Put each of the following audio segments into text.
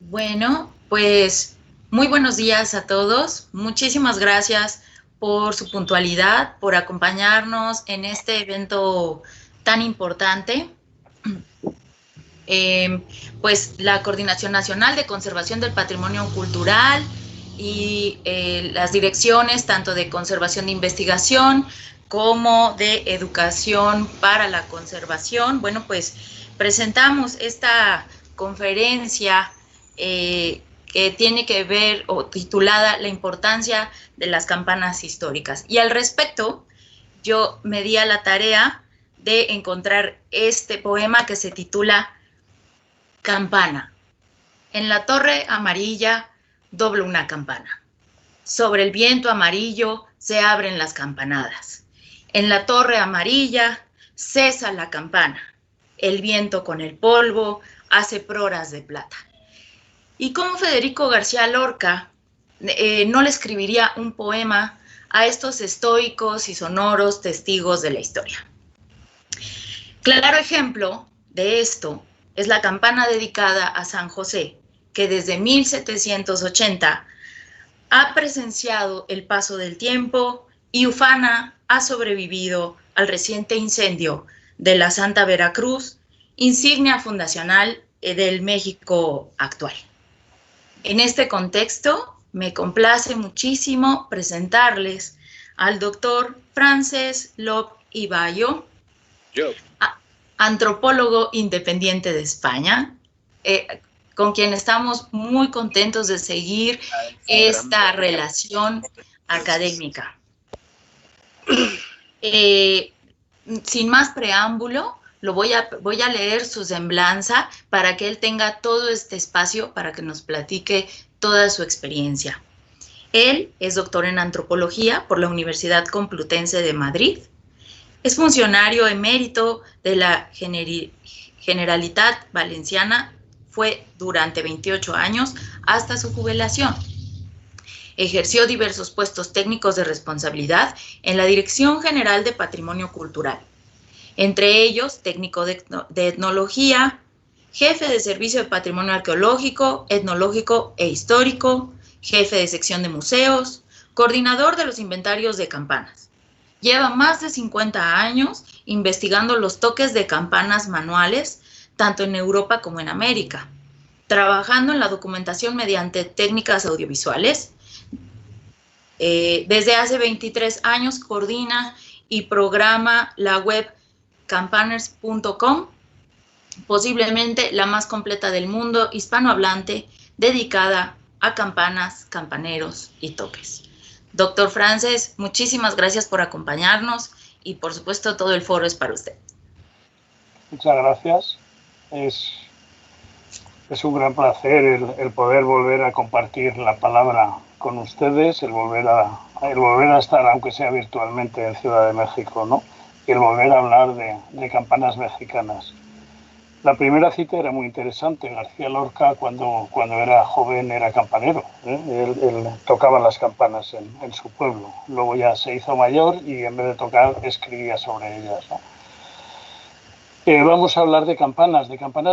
Bueno, pues muy buenos días a todos. Muchísimas gracias por su puntualidad, por acompañarnos en este evento tan importante. Eh, pues la Coordinación Nacional de Conservación del Patrimonio Cultural y las direcciones tanto de conservación de investigación como de educación para la conservación. Bueno, pues presentamos esta conferencia que tiene que ver o titulada La importancia de las campanas históricas. Y al respecto, yo me di a la tarea de encontrar este poema que se titula Campana. En la torre amarilla dobla una campana. Sobre el viento amarillo se abren las campanadas. En la torre amarilla cesa la campana. El viento con el polvo hace proras de plata. ¿Y cómo Federico García Lorca no le escribiría un poema a estos estoicos y sonoros testigos de la historia? Claro ejemplo de esto es la campana dedicada a San José, que desde 1780 ha presenciado el paso del tiempo y ufana ha sobrevivido al reciente incendio de la Santa Veracruz, insignia fundacional del México actual. En este contexto, me complace muchísimo presentarles al doctor Francesc Lop i Bayo, antropólogo independiente de España, con quien estamos muy contentos de seguir esta relación académica. Sin más preámbulo, voy a leer su semblanza para que él tenga todo este espacio para que nos platique toda su experiencia. Él es doctor en antropología por la Universidad Complutense de Madrid. Es funcionario emérito de la Generalitat Valenciana, fue durante 28 años hasta su jubilación. Ejerció diversos puestos técnicos de responsabilidad en la Dirección General de Patrimonio Cultural, entre ellos técnico de etnología, jefe de servicio de patrimonio arqueológico, etnológico e histórico, jefe de sección de museos, coordinador de los inventarios de campanas. Lleva más de 50 años investigando los toques de campanas manuales, tanto en Europa como en América, trabajando en la documentación mediante técnicas audiovisuales. Desde hace 23 años coordina y programa la web campaners.com, posiblemente la más completa del mundo hispanohablante, dedicada a campanas, campaneros y toques. Doctor Francesc, muchísimas gracias por acompañarnos y por supuesto todo el foro es para usted. Muchas gracias. Es un gran placer el poder volver a compartir la palabra con ustedes, el volver a estar, aunque sea virtualmente, en Ciudad de México, ¿no? Y el volver a hablar de campanas mexicanas. La primera cita era muy interesante. García Lorca, cuando era joven, era campanero, ¿eh? Él tocaba las campanas en su pueblo. Luego ya se hizo mayor y en vez de tocar, escribía sobre ellas, ¿no? Vamos a hablar de campanas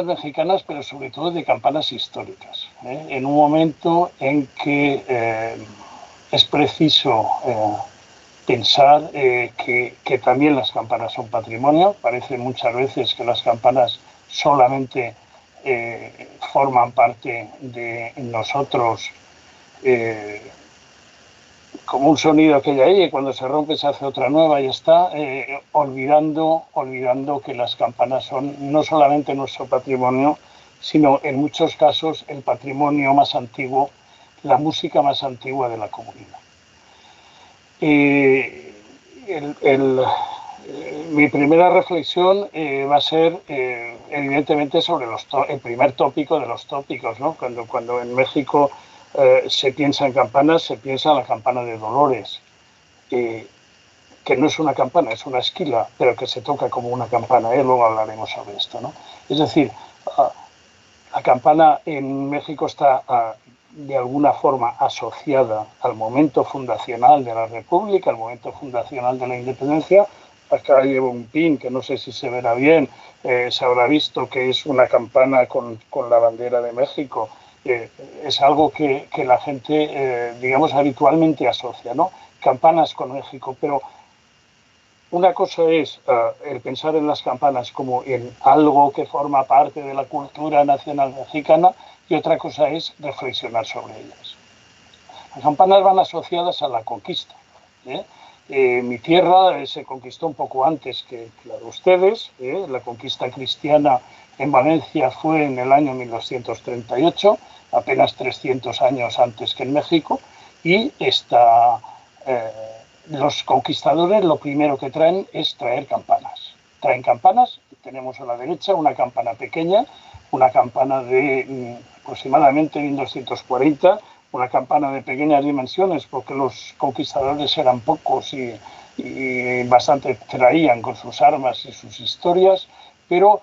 mexicanas, pero sobre todo de campanas históricas, ¿eh? En un momento en que es preciso pensar que también las campanas son patrimonio. Parece muchas veces que las campanas solamente forman parte de nosotros como un sonido que ya hay, y cuando se rompe se hace otra nueva y está, olvidando que las campanas son no solamente nuestro patrimonio, sino en muchos casos el patrimonio más antiguo, la música más antigua de la comunidad. Mi primera reflexión va a ser evidentemente sobre el primer tópico de los tópicos, ¿no? Cuando en México se piensa en campanas, se piensa en la campana de Dolores, que no es una campana, es una esquila, pero que se toca como una campana, luego hablaremos sobre esto, ¿no? Es decir, la campana en México está de alguna forma asociada al momento fundacional de la República, al momento fundacional de la independencia. Acá llevo un pin que no sé si se verá bien, se habrá visto que es una campana con la bandera de México, es algo que la gente, digamos, habitualmente asocia, ¿no? Campanas con México, pero una cosa es el pensar en las campanas como en algo que forma parte de la cultura nacional mexicana y otra cosa es reflexionar sobre ellas. Las campanas van asociadas a la conquista. Mi tierra se conquistó un poco antes que la de ustedes. La conquista cristiana en Valencia fue en el año 1238, apenas 300 años antes que en México, y los conquistadores lo primero que traen es traer campanas. Traen campanas, tenemos a la derecha una campana pequeña, una campana de aproximadamente 1240, una campana de pequeñas dimensiones porque los conquistadores eran pocos y bastante traían con sus armas y sus historias, pero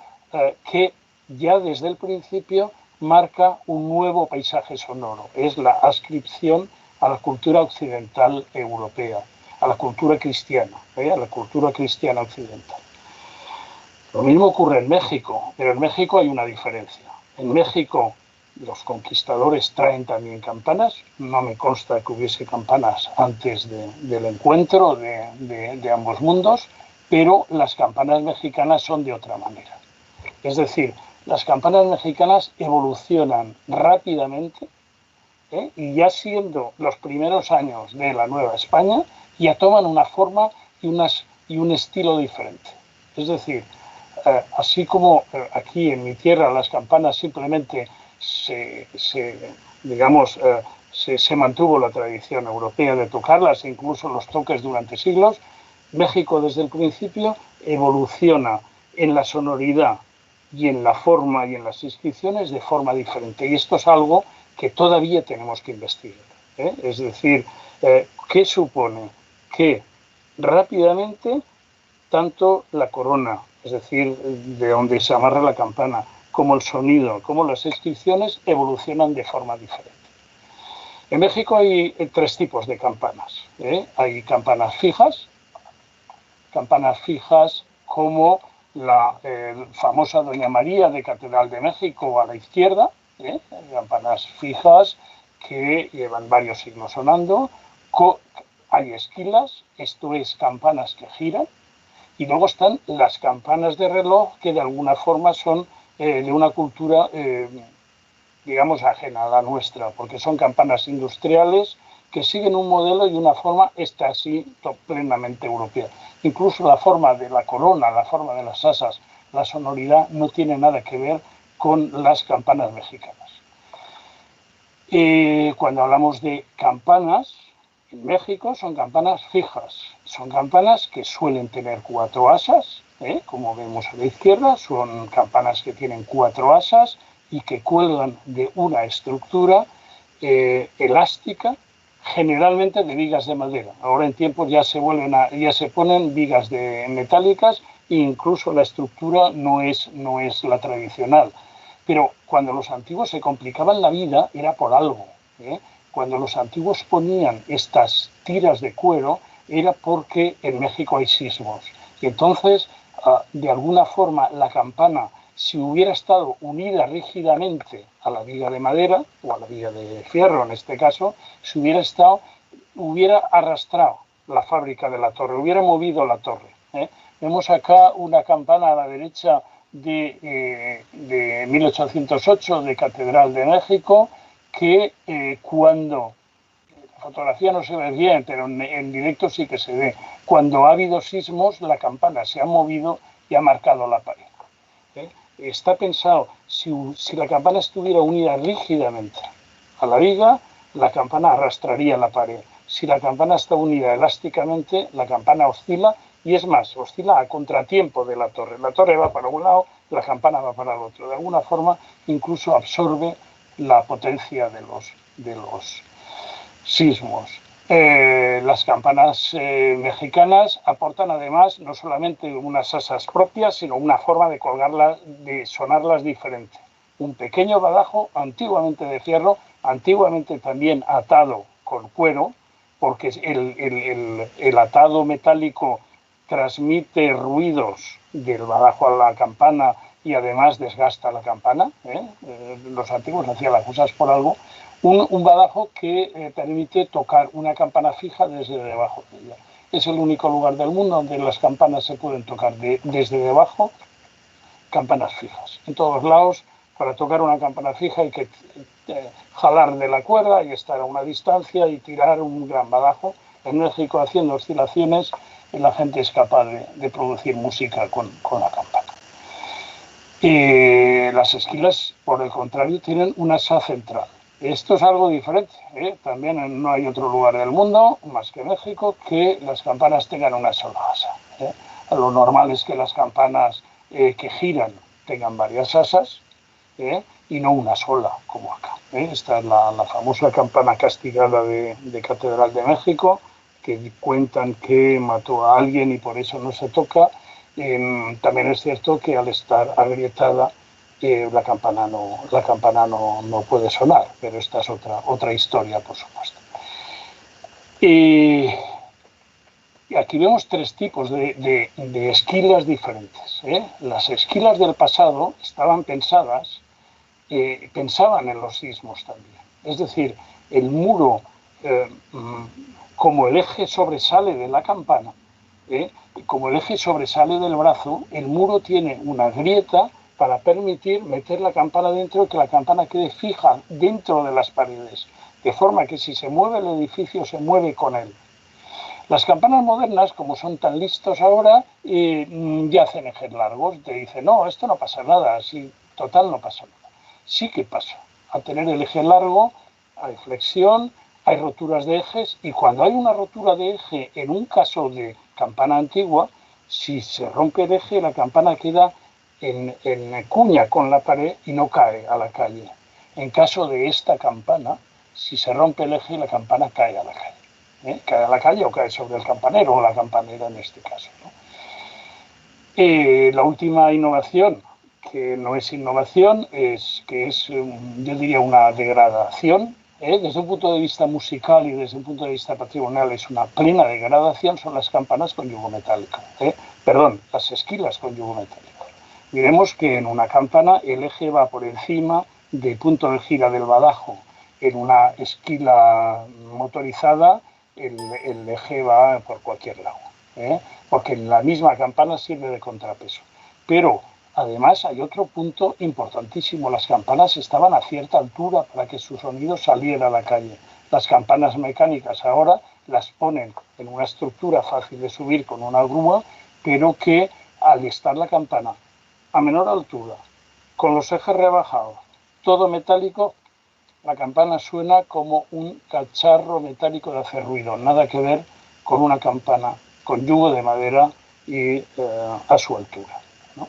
que ya desde el principio marca un nuevo paisaje sonoro. Es la adscripción a la cultura occidental europea, a la cultura cristiana, a la cultura cristiana occidental. Lo mismo ocurre en México, pero en México hay una diferencia. En México los conquistadores traen también campanas. No me consta que hubiese campanas antes del encuentro de ambos mundos, pero las campanas mexicanas son de otra manera. Es decir, las campanas mexicanas evolucionan rápidamente, y ya siendo los primeros años de la Nueva España, ya toman una forma y un estilo diferente. Es decir, así como aquí en mi tierra las campanas simplemente se mantuvo la tradición europea de tocarlas, incluso los toques durante siglos, México desde el principio evoluciona en la sonoridad y en la forma y en las inscripciones de forma diferente. Y esto es algo que todavía tenemos que investigar. Es decir, ¿qué supone? Que rápidamente tanto la corona, es decir, de donde se amarra la campana, como el sonido, como las inscripciones evolucionan de forma diferente. En México hay tres tipos de campanas. Hay campanas fijas como la famosa Doña María de Catedral de México a la izquierda, campanas fijas que llevan varios siglos sonando. Hay esquilas, esto es campanas que giran, y luego están las campanas de reloj que de alguna forma son de una cultura, digamos, ajena a la nuestra, porque son campanas industriales que siguen un modelo y una forma, esta sí, plenamente europea. Incluso la forma de la corona, la forma de las asas, la sonoridad no tiene nada que ver con las campanas mexicanas. Cuando hablamos de campanas, en México son campanas fijas, son campanas que suelen tener 4 asas, como vemos a la izquierda, son campanas que tienen 4 asas y que cuelgan de una estructura elástica, generalmente de vigas de madera. Ahora en tiempos ya se ponen vigas metálicas e incluso la estructura no es la tradicional. Pero cuando los antiguos se complicaban la vida era por algo. Cuando los antiguos ponían estas tiras de cuero era porque en México hay sismos. Y entonces, de alguna forma, la campana, si hubiera estado unida rígidamente a la viga de madera, o a la viga de fierro en este caso, hubiera arrastrado la fábrica de la torre, hubiera movido la torre. Vemos acá una campana a la derecha de 1808 de Catedral de México, que cuando, la fotografía no se ve bien, pero en directo sí que se ve, cuando ha habido sismos, la campana se ha movido y ha marcado la pared. Está pensado, si la campana estuviera unida rígidamente a la viga, la campana arrastraría la pared. Si la campana está unida elásticamente, la campana oscila, y es más, oscila a contratiempo de la torre. La torre va para un lado, la campana va para el otro. De alguna forma, incluso absorbe la potencia de los sismos. Las campanas mexicanas aportan además no solamente unas asas propias, sino una forma de colgarlas, de sonarlas diferente. Un pequeño badajo, antiguamente de fierro, antiguamente también atado con cuero, porque el atado metálico transmite ruidos del badajo a la campana y además desgasta la campana, los antiguos hacían las cosas por algo, un badajo que permite tocar una campana fija desde debajo de ella. Es el único lugar del mundo donde las campanas se pueden tocar desde debajo, campanas fijas. En todos lados, para tocar una campana fija hay que jalar de la cuerda y estar a una distancia y tirar un gran badajo. En México, haciendo oscilaciones, la gente es capaz de producir música con la campana. Las esquilas, por el contrario, tienen una asa central. Esto es algo diferente. También no hay otro lugar del mundo, más que México, que las campanas tengan una sola asa. Lo normal es que las campanas que giran tengan varias asas y no una sola, como acá. Esta es la famosa campana castigada de Catedral de México, que cuentan que mató a alguien y por eso no se toca. También es cierto que al estar agrietada la campana no puede sonar, pero esta es otra historia, por supuesto. Y aquí vemos tres tipos de esquilas diferentes. Las esquilas del pasado estaban pensaban en los sismos también. Es decir, el muro, como el eje sobresale de la campana, como el eje sobresale del brazo, el muro tiene una grieta para permitir meter la campana dentro y que la campana quede fija dentro de las paredes, de forma que si se mueve el edificio, se mueve con él. Las campanas modernas, como son tan listos ahora, ya hacen ejes largos. Te dicen, no, esto no pasa nada, así, total no pasa nada. Sí que pasa. Al tener el eje largo, hay flexión, hay roturas de ejes, y cuando hay una rotura de eje, en un caso de campana antigua, si se rompe el eje, la campana queda en cuña con la pared y no cae a la calle. En caso de esta campana, si se rompe el eje, la campana cae a la calle. Cae a la calle o cae sobre el campanero o la campanera en este caso, ¿no? La última innovación, que no es innovación, yo diría una degradación, desde un punto de vista musical y desde un punto de vista patrimonial es una plena degradación, son las campanas con yugo metálico, las esquilas con yugo metálico. Miremos que en una campana el eje va por encima del punto de gira del badajo. En una esquila motorizada el eje va por cualquier lado, porque en la misma campana sirve de contrapeso. Pero además hay otro punto importantísimo, las campanas estaban a cierta altura para que su sonido saliera a la calle. Las campanas mecánicas ahora las ponen en una estructura fácil de subir con una grúa, pero que al estar la campana a menor altura, con los ejes rebajados, todo metálico, la campana suena como un cacharro metálico de hacer ruido, nada que ver con una campana con yugo de madera y a su altura, ¿no?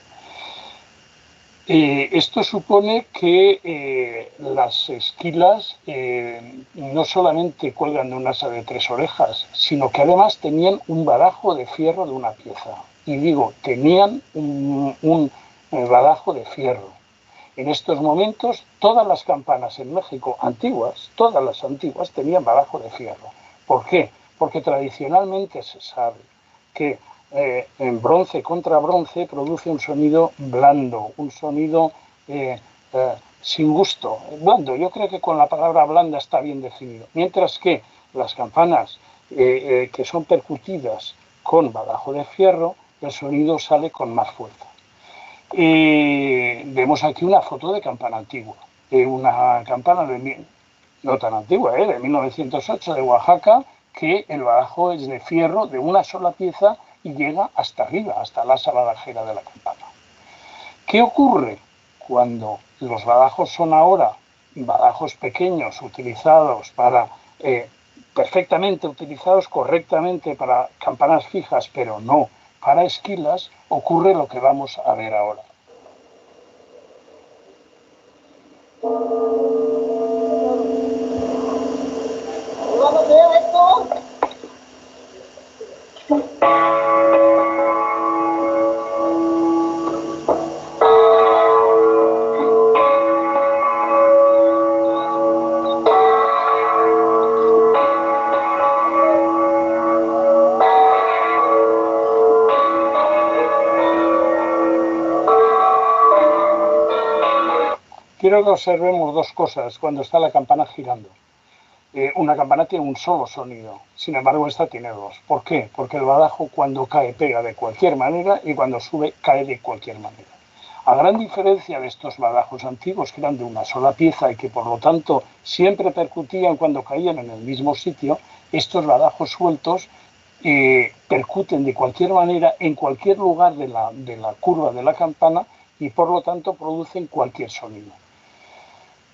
Esto supone que las esquilas no solamente cuelgan de un asa de 3 orejas, sino que además tenían un badajo de fierro de una pieza. Y digo, tenían un badajo de fierro. En estos momentos, todas las campanas en México antiguas, todas las antiguas, tenían badajo de fierro. ¿Por qué? Porque tradicionalmente se sabe que en bronce contra bronce produce un sonido blando, un sonido sin gusto. Blando, yo creo que con la palabra blanda está bien definido. Mientras que las campanas que son percutidas con badajo de fierro, el sonido sale con más fuerza. Vemos aquí una foto de campana antigua, una campana no tan antigua, de 1908 de Oaxaca, que el badajo es de fierro de una sola pieza y llega hasta arriba, hasta la asa badajera de la campana. ¿Qué ocurre cuando los badajos son ahora badajos pequeños utilizados para perfectamente utilizados correctamente para campanas fijas, pero no para esquilas? Ocurre lo que vamos a ver ahora. ¿Vamos a ver esto? Quiero que observemos dos cosas cuando está la campana girando. Una campana tiene un solo sonido, sin embargo esta tiene dos. ¿Por qué? Porque el badajo cuando cae pega de cualquier manera y cuando sube cae de cualquier manera. A gran diferencia de estos badajos antiguos que eran de una sola pieza y que por lo tanto siempre percutían cuando caían en el mismo sitio, estos badajos sueltos percuten de cualquier manera en cualquier lugar de la curva de la campana y por lo tanto producen cualquier sonido.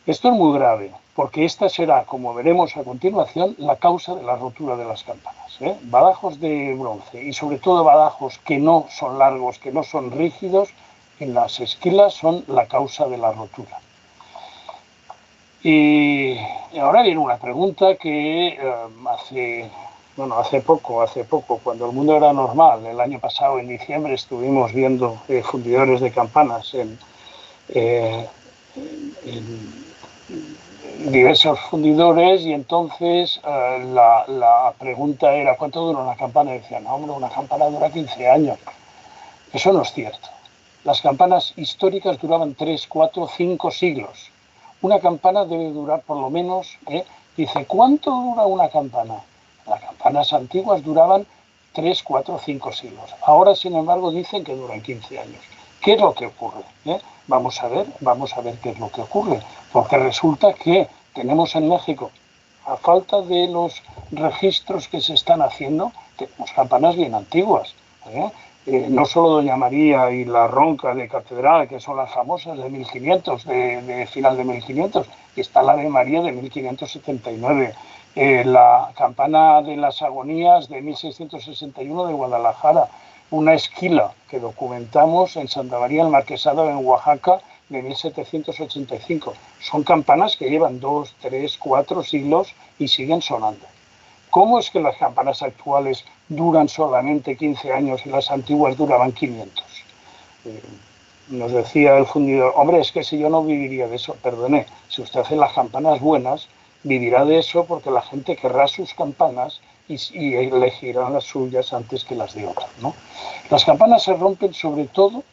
Esto es muy grave, porque esta será, como veremos a continuación, la causa de la rotura de las campanas. Badajos de bronce y sobre todo badajos que no son largos, que no son rígidos, en las esquilas son la causa de la rotura. Y ahora viene una pregunta que hace poco, cuando el mundo era normal, el año pasado en diciembre estuvimos viendo fundidores de campanas en diversos fundidores y entonces la pregunta era ¿cuánto dura una campana? Y decían, no, hombre, una campana dura 15 años. Eso no es cierto. Las campanas históricas duraban 3, 4, 5 siglos. Una campana debe durar por lo menos, dice, ¿cuánto dura una campana? Las campanas antiguas duraban 3, 4, 5 siglos. Ahora, sin embargo, dicen que duran 15 años. ¿Qué es lo que ocurre? Vamos a ver qué es lo que ocurre. Porque resulta que tenemos en México, a falta de los registros que se están haciendo, tenemos campanas bien antiguas. No solo Doña María y la Ronca de Catedral, que son las famosas de 1500, de final de 1500, está la de María de 1579, la campana de las Agonías de 1661 de Guadalajara, una esquila que documentamos en Santa María del Marquesado en Oaxaca de 1785. Son campanas que llevan 2, 3, 4 siglos y siguen sonando. ¿Cómo es que las campanas actuales duran solamente 15 años y las antiguas duraban 500? Nos decía el fundidor, hombre, es que si yo no viviría de eso, perdone, si usted hace las campanas buenas, vivirá de eso porque la gente querrá sus campanas y elegirán las suyas antes que las de otros, ¿no? Las campanas se rompen sobre todo,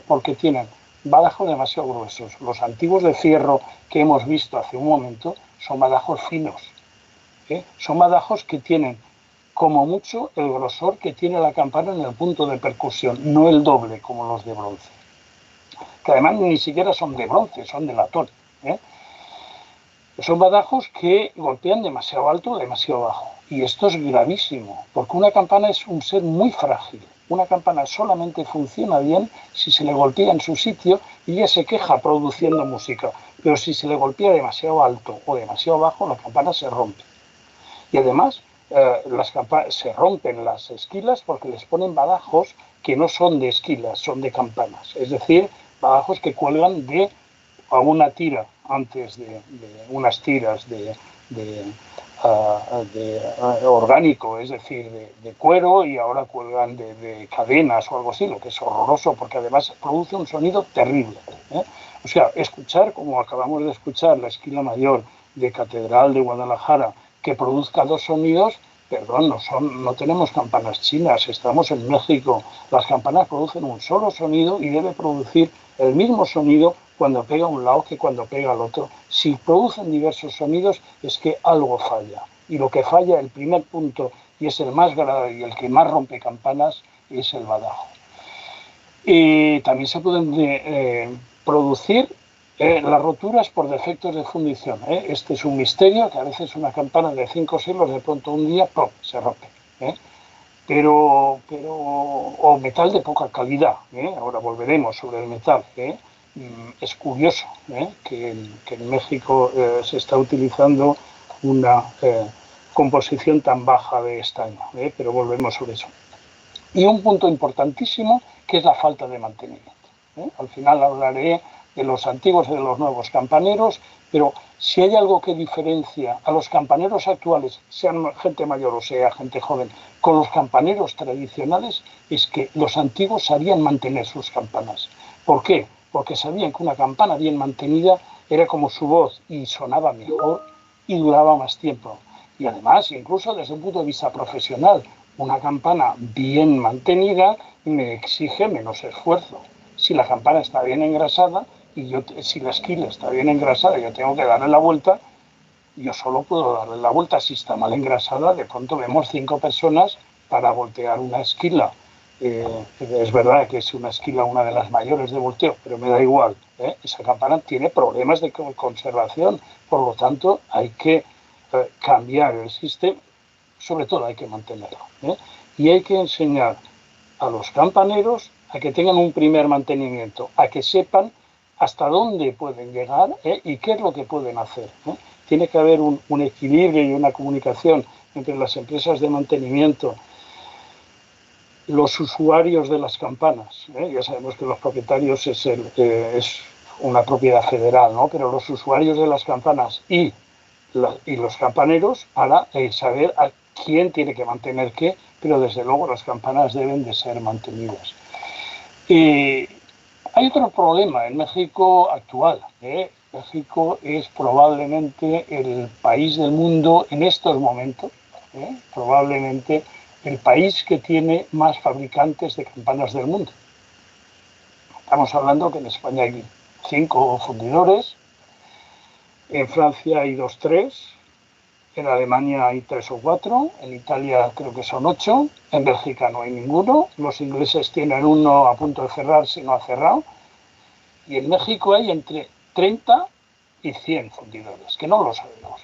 porque tienen badajos demasiado gruesos. Los antiguos de fierro que hemos visto hace un momento son badajos finos. Son badajos que tienen como mucho el grosor que tiene la campana en el punto de percusión, no el doble como los de bronce. Que además ni siquiera son de bronce, son de latón. Son badajos que golpean demasiado alto o demasiado bajo. Y esto es gravísimo, porque una campana es un ser muy frágil. Una campana solamente funciona bien si se le golpea en su sitio y ella se queja produciendo música. Pero si se le golpea demasiado alto o demasiado bajo, la campana se rompe. Y además, se rompen las esquilas porque les ponen badajos que no son de esquilas, son de campanas. Es decir, badajos que cuelgan a una tira antes de unas tiras de orgánico, es decir, de cuero, y ahora cuelgan de cadenas o algo así, lo que es horroroso porque además produce un sonido terrible. O sea, escuchar, como acabamos de escuchar, la esquila mayor de Catedral de Guadalajara, que produzca dos sonidos, perdón, no tenemos campanas chinas, estamos en México. Las campanas producen un solo sonido y debe producir el mismo sonido cuando pega un lado que cuando pega al otro. Si producen diversos sonidos es que algo falla. Y lo que falla, el primer punto, y es el más grave y el que más rompe campanas, es el badajo. También se pueden producir las roturas por defectos de fundición. Este es un misterio, que a veces una campana de 5 siglos de pronto un día ¡pum!, se rompe. O metal de poca calidad. Ahora volveremos sobre el metal. Es curioso que en México se está utilizando una composición tan baja de estaño, pero volvemos sobre eso. Y un punto importantísimo, que es la falta de mantenimiento. Al final hablaré de los antiguos y de los nuevos campaneros, pero si hay algo que diferencia a los campaneros actuales, sean gente mayor o sea gente joven, con los campaneros tradicionales, es que los antiguos sabían mantener sus campanas. ¿Por qué? Porque sabían que una campana bien mantenida era como su voz y sonaba mejor y duraba más tiempo. Y además, incluso desde un punto de vista profesional, una campana bien mantenida me exige menos esfuerzo. Si la campana está bien engrasada y si la esquila está bien engrasada, yo tengo que darle la vuelta, yo solo puedo darle la vuelta. Si está mal engrasada, de pronto vemos 5 personas para voltear una esquila. Es verdad que es una esquila una de las mayores de volteo, pero me da igual. Esa campana tiene problemas de conservación, por lo tanto hay que cambiar el sistema, sobre todo hay que mantenerlo. Y hay que enseñar a los campaneros a que tengan un primer mantenimiento, a que sepan hasta dónde pueden llegar y qué es lo que pueden hacer. Tiene que haber un equilibrio y una comunicación entre las empresas de mantenimiento, los usuarios de las campanas. Ya sabemos que los propietarios es una propiedad federal, ¿no? Pero los usuarios de las campanas y los campaneros para saber a quién tiene que mantener qué, pero desde luego las campanas deben de ser mantenidas. Hay otro problema en México actual. México es probablemente el país del mundo en estos momentos, probablemente el país que tiene más fabricantes de campanas del mundo. Estamos hablando que en España hay 5 fundidores, en Francia hay 2, 3, en Alemania hay 3 o 4, en Italia creo que son 8, en Bélgica no hay ninguno, los ingleses tienen uno a punto de cerrar si no ha cerrado, y en México hay entre 30 y 100 fundidores, que no lo sabemos.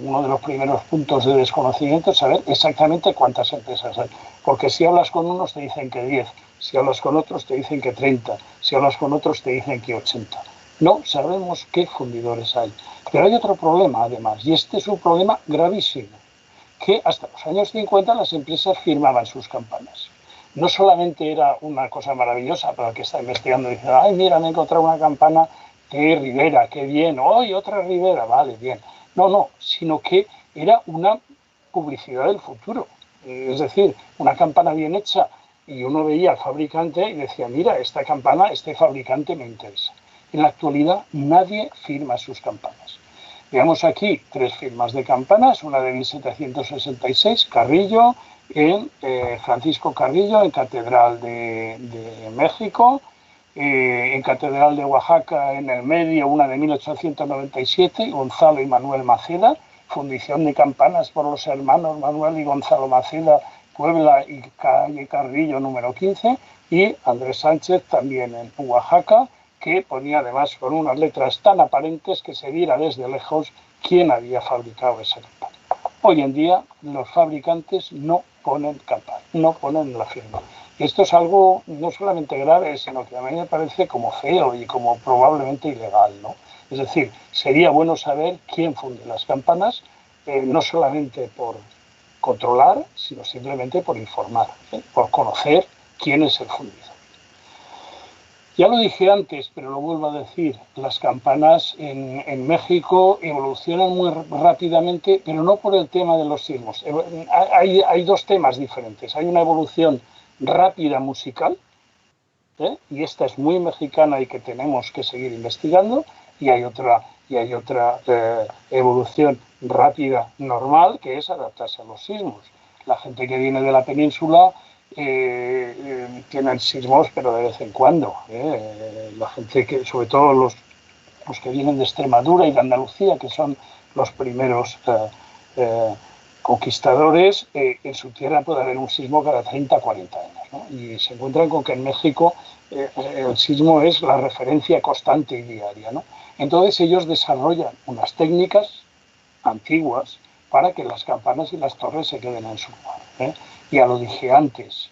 Uno de los primeros puntos de desconocimiento es saber exactamente cuántas empresas hay, porque si hablas con unos te dicen que 10, si hablas con otros te dicen que 30, si hablas con otros te dicen que 80. No sabemos qué fundidores hay. Pero hay otro problema, además, y este es un problema gravísimo, que hasta los años 50 las empresas firmaban sus campanas. No solamente era una cosa maravillosa para el que está investigando y dice, ay, mira, me he encontrado una campana de Rivera, qué bien, hoy otra Rivera, vale, bien. No, sino que era una publicidad del futuro. Es decir, una campana bien hecha, y uno veía al fabricante y decía, mira, esta campana, este fabricante me interesa. En la actualidad nadie firma sus campanas. Veamos aquí 3 firmas de campanas, una de 1766, Carrillo, en Francisco Carrillo, en Catedral de México, en Catedral de Oaxaca, en el medio, una de 1897, Gonzalo y Manuel Maceda, fundición de campanas por los hermanos Manuel y Gonzalo Maceda, Puebla y calle Carrillo número 15, y Andrés Sánchez también en Oaxaca, que ponía además con unas letras tan aparentes que se viera desde lejos quién había fabricado esa campana. Hoy en día los fabricantes no ponen campana, no ponen la firma. Y esto es algo no solamente grave, sino que a mí me parece como feo y como probablemente ilegal, ¿no? Es decir, sería bueno saber quién funde las campanas, no solamente por controlar, sino simplemente por informar, por conocer quién es el fundidor. Ya lo dije antes, pero lo vuelvo a decir, las campanas en México evolucionan muy rápidamente, pero no por el tema de los sismos. Hay 2 temas diferentes. Hay una evolución rápida musical, y esta es muy mexicana y que tenemos que seguir investigando, y hay otra evolución rápida normal, que es adaptarse a los sismos. La gente que viene de la península tienen sismos, pero de vez en cuando. La gente que, sobre todo los que vienen de Extremadura y de Andalucía, que son los primeros conquistadores, en su tierra puede haber un sismo cada 30 o 40 años, ¿no? Y se encuentran con que en México el sismo es la referencia constante y diaria, ¿no? Entonces ellos desarrollan unas técnicas antiguas para que las campanas y las torres se queden en su lugar. Ya lo dije antes,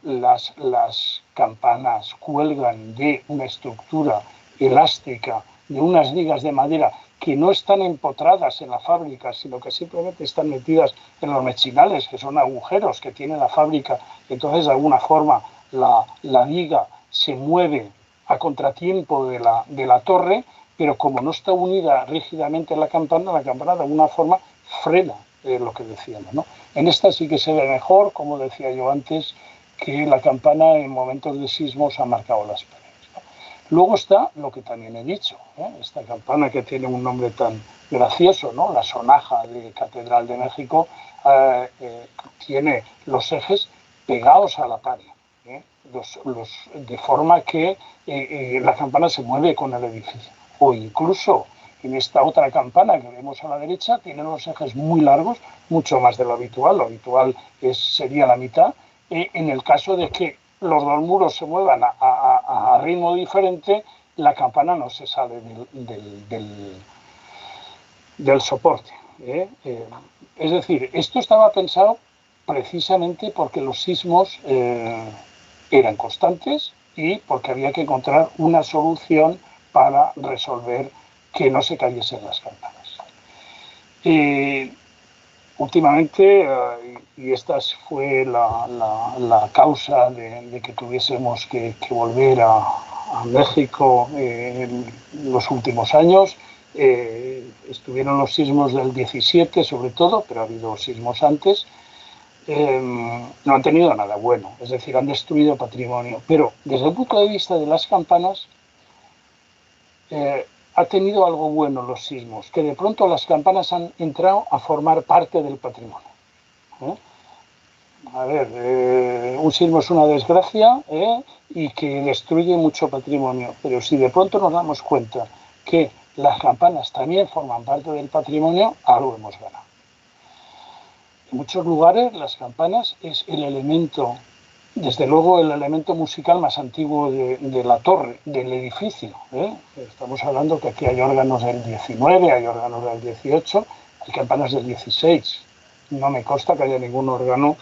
las campanas cuelgan de una estructura elástica, de unas vigas de madera que no están empotradas en la fábrica, sino que simplemente están metidas en los mechinales, que son agujeros que tiene la fábrica. Entonces, de alguna forma, la viga se mueve a contratiempo de la torre, pero como no está unida rígidamente a la campana de alguna forma frena lo que decíamos, ¿no? En esta sí que se ve mejor, como decía yo antes, que la campana en momentos de sismos ha marcado las paredes, ¿no? Luego está lo que también he dicho, esta campana que tiene un nombre tan gracioso, ¿no? La sonaja de Catedral de México, tiene los ejes pegados a la pared, de forma que la campana se mueve con el edificio. O incluso en esta otra campana que vemos a la derecha tiene los ejes muy largos, mucho más de lo habitual sería la mitad. En el caso de que los dos muros se muevan a ritmo diferente, la campana no se sale del soporte. Es decir, esto estaba pensado precisamente porque los sismos eran constantes y porque había que encontrar una solución para resolver que no se cayesen las campanas. Últimamente, y esta fue la causa de que tuviésemos que volver a México en los últimos años, estuvieron los sismos del 17 sobre todo, pero ha habido sismos antes. No han tenido nada bueno, es decir, han destruido patrimonio, pero desde el punto de vista de las campanas ha tenido algo bueno los sismos, que de pronto las campanas han entrado a formar parte del patrimonio. A ver, un sismo es una desgracia y que destruye mucho patrimonio, pero si de pronto nos damos cuenta que las campanas también forman parte del patrimonio, algo hemos ganado. En muchos lugares las campanas es el elemento, desde luego el elemento musical más antiguo de la torre, del edificio. Estamos hablando que aquí hay órganos del 19, hay órganos del 18, hay campanas del 16. No me consta que haya ningún órgano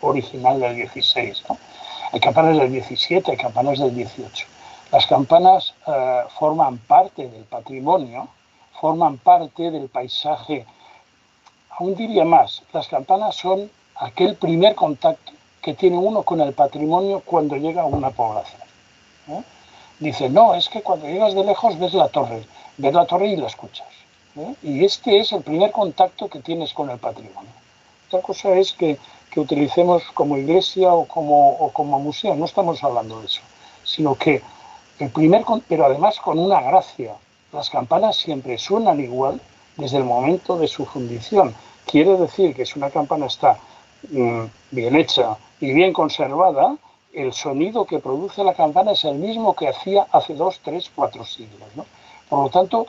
original del 16, ¿no? Hay campanas del 17, hay campanas del 18. Las campanas forman parte del patrimonio, forman parte del paisaje. Aún diría más, las campanas son aquel primer contacto que tiene uno con el patrimonio cuando llega a una población. Dice, no, es que cuando llegas de lejos ves la torre y la escuchas. Y este es el primer contacto que tienes con el patrimonio. Otra cosa es que utilicemos como iglesia o como museo, no estamos hablando de eso, sino que pero además con una gracia. Las campanas siempre suenan igual desde el momento de su fundición. Quiere decir que si una campana está bien hecha y bien conservada, el sonido que produce la campana es el mismo que hacía hace 2, 3, 4 siglos, ¿no? Por lo tanto,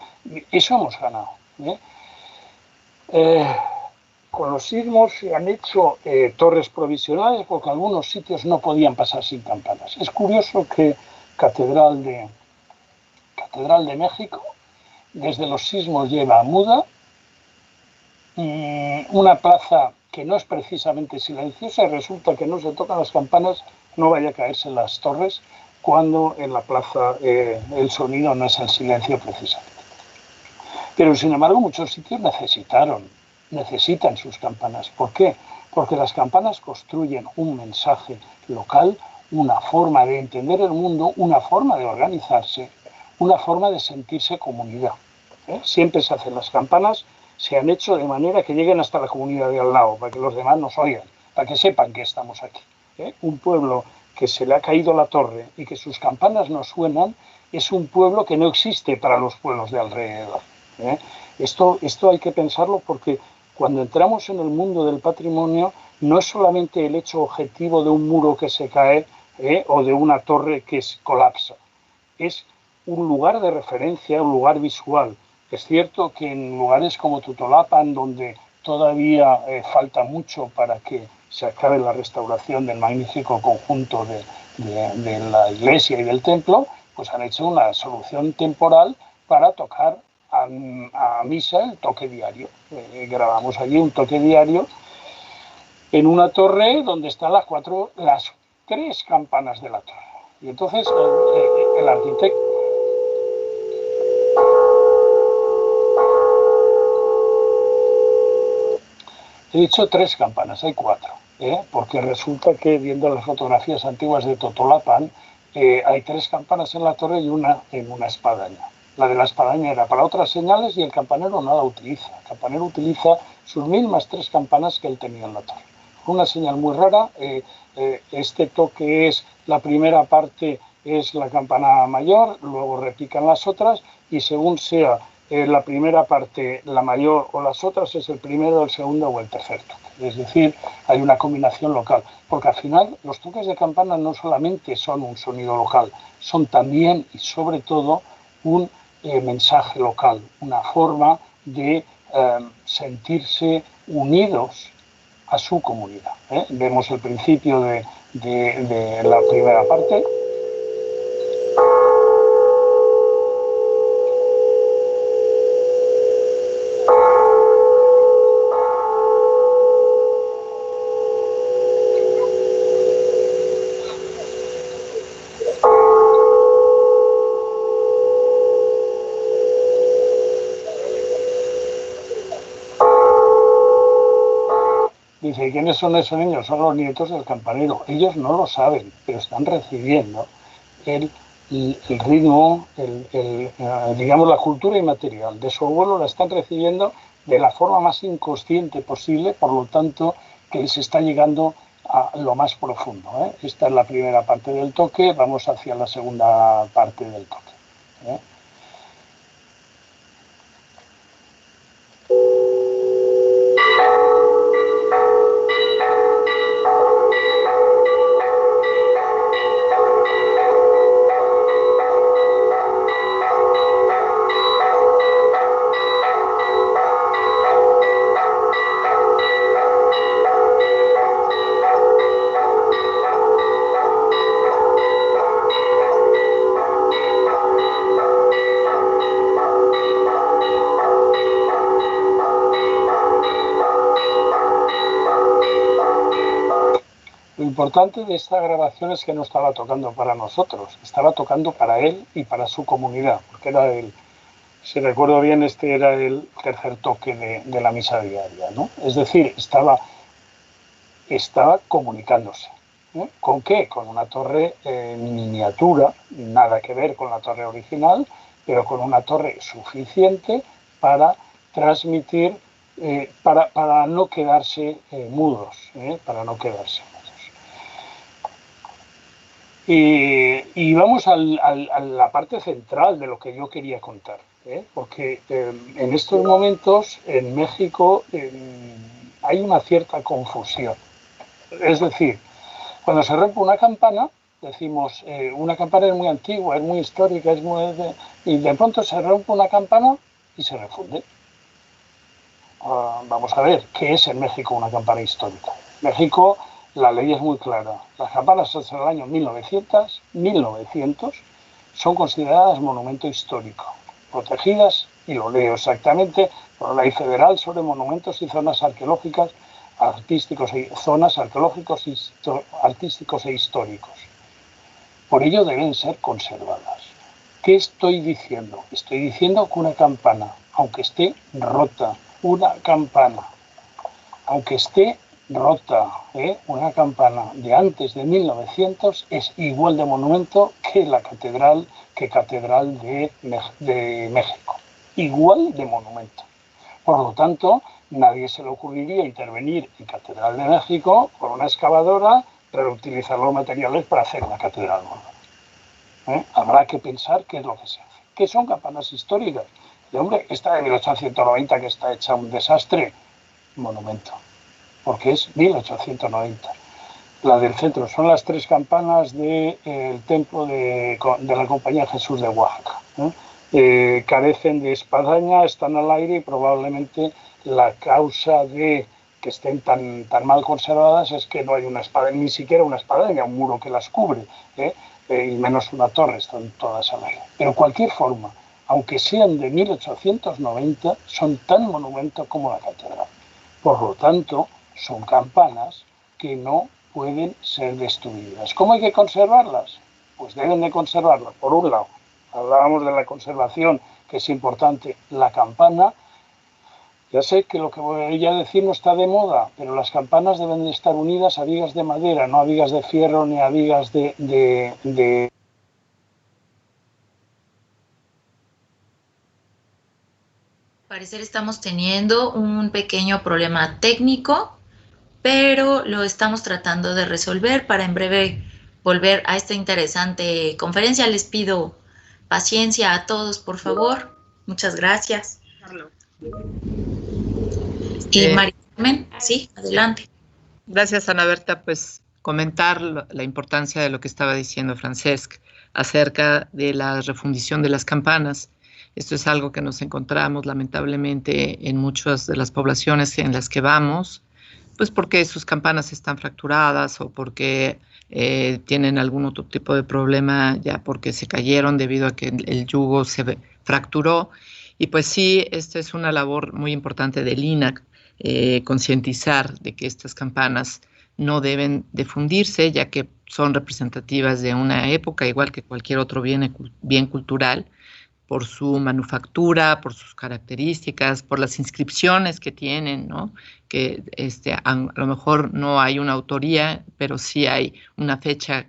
eso hemos ganado. Con los sismos se han hecho torres provisionales porque algunos sitios no podían pasar sin campanas. Es curioso que Catedral de México, desde los sismos lleva muda, una plaza que no es precisamente silenciosa, y resulta que no se tocan las campanas, no vaya a caerse las torres, cuando en la plaza el sonido no es el silencio precisamente. Pero sin embargo muchos sitios necesitan sus campanas. ¿Por qué? Porque las campanas construyen un mensaje local, una forma de entender el mundo, una forma de organizarse, una forma de sentirse comunidad. Siempre se hacen las campanas, se han hecho de manera que lleguen hasta la comunidad de al lado, para que los demás nos oigan, para que sepan que estamos aquí. Un pueblo que se le ha caído la torre y que sus campanas no suenan, es un pueblo que no existe para los pueblos de alrededor. Esto hay que pensarlo porque cuando entramos en el mundo del patrimonio, no es solamente el hecho objetivo de un muro que se cae o de una torre que colapsa. Es un lugar de referencia, un lugar visual. Es cierto que en lugares como Totolapan, donde todavía falta mucho para que se acabe la restauración del magnífico conjunto de la iglesia y del templo, pues han hecho una solución temporal para tocar a misa el toque diario. Grabamos allí un toque diario en una torre donde están las 3 campanas de la torre. Y entonces el arquitecto... He dicho 3 campanas, hay 4, porque resulta que viendo las fotografías antiguas de Totolapan, hay 3 campanas en la torre y una en una espadaña. La de la espadaña era para otras señales y el campanero no la utiliza. El campanero utiliza sus mismas 3 campanas que él tenía en la torre. Una señal muy rara, este toque es, la primera parte es la campana mayor, luego repican las otras y según sea la primera parte la mayor o las otras es el primero, el segundo o el tercer toque. Es decir, hay una combinación local, porque al final los toques de campana no solamente son un sonido local, son también y sobre todo un mensaje local, una forma de sentirse unidos a su comunidad. Vemos el principio de la primera parte. Dice, ¿quiénes son esos niños? Son los nietos del campanero. Ellos no lo saben, pero están recibiendo el ritmo, digamos, la cultura inmaterial de su abuelo, la están recibiendo de la forma más inconsciente posible, por lo tanto, que les está llegando a lo más profundo. Esta es la primera parte del toque, vamos hacia la segunda parte del toque. Lo importante de esta grabación es que no estaba tocando para nosotros, estaba tocando para él y para su comunidad, porque era el, si recuerdo bien, este era el tercer toque de la misa diaria, ¿no? Es decir, estaba comunicándose. ¿Con qué? Con una torre en miniatura, nada que ver con la torre original, pero con una torre suficiente para transmitir, para no quedarse mudos, para no quedarse mudos. Y vamos a la parte central de lo que yo quería contar, porque en estos momentos en México hay una cierta confusión. Es decir, cuando se rompe una campana, decimos, una campana es muy antigua, es muy histórica, y de pronto se rompe una campana y se refunde. Vamos a ver, ¿qué es en México una campana histórica? México, la ley es muy clara. Las campanas hasta el año 1900 son consideradas monumento histórico, protegidas, y lo leo exactamente, por la Ley Federal sobre Monumentos y Zonas Arqueológicas, Artísticos e Históricos. Por ello deben ser conservadas. ¿Qué estoy diciendo? Estoy diciendo que una campana, aunque esté rota, una campana, aunque esté rota, una campana de antes de 1900 es igual de monumento que la catedral de México. Igual de monumento. Por lo tanto, nadie se le ocurriría intervenir en Catedral de México con una excavadora, reutilizar los materiales para hacer una catedral nueva. Habrá que pensar qué es lo que se hace. ¿Qué son campanas históricas? Y, hombre, esta de 1890 que está hecha un desastre, monumento, porque es 1890. La del centro son las tres campanas del templo de la Compañía de Jesús de Oaxaca. Carecen de espadaña, están al aire y probablemente la causa de que estén tan mal conservadas es que no hay una espadaña, ni siquiera una espadaña, un muro que las cubre, y menos una torre, están todas al aire. Pero de cualquier forma, aunque sean de 1890, son tan monumento como la catedral. Por lo tanto, son campanas que no pueden ser destruidas. ¿Cómo hay que conservarlas? Pues deben de conservarlas. Por un lado, hablábamos de la conservación, que es importante. La campana, ya sé que lo que voy a decir no está de moda, pero las campanas deben de estar unidas a vigas de madera, no a vigas de fierro ni a vigas de Al parecer estamos teniendo un pequeño problema técnico, pero lo estamos tratando de resolver para en breve volver a esta interesante conferencia. Les pido paciencia a todos, por favor. Muchas gracias. Carlos. Y María Carmen, sí, adelante. Gracias, Ana Berta. Pues comentar la importancia de lo que estaba diciendo Francesc acerca de la refundición de las campanas. Esto es algo que nos encontramos lamentablemente en muchas de las poblaciones en las que vamos, pues porque sus campanas están fracturadas o porque tienen algún otro tipo de problema, ya porque se cayeron debido a que el yugo se fracturó. Y pues sí, esta es una labor muy importante del INAH, concientizar de que estas campanas no deben de fundirse, ya que son representativas de una época, igual que cualquier otro bien cultural, por su manufactura, por sus características, por las inscripciones que tienen, ¿no? Que a lo mejor no hay una autoría, pero sí hay una fecha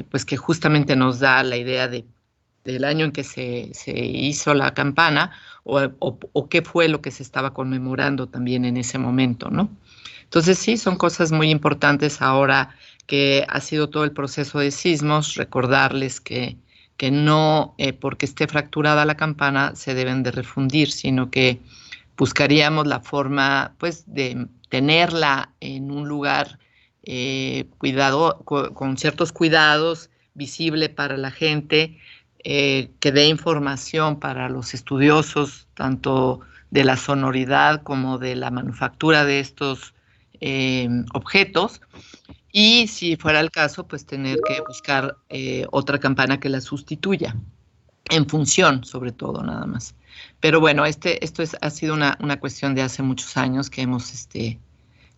pues que justamente nos da la idea del año en que se hizo la campana o qué fue lo que se estaba conmemorando también en ese momento, ¿no? Entonces sí, son cosas muy importantes ahora que ha sido todo el proceso de sismos, recordarles que no porque esté fracturada la campana se deben de refundir, sino que buscaríamos la forma pues de tenerla en un lugar con ciertos cuidados, visible para la gente, que dé información para los estudiosos, tanto de la sonoridad como de la manufactura de estos objetos. Y si fuera el caso, pues tener que buscar otra campana que la sustituya, en función, sobre todo, nada más. Pero bueno, ha sido una cuestión de hace muchos años que hemos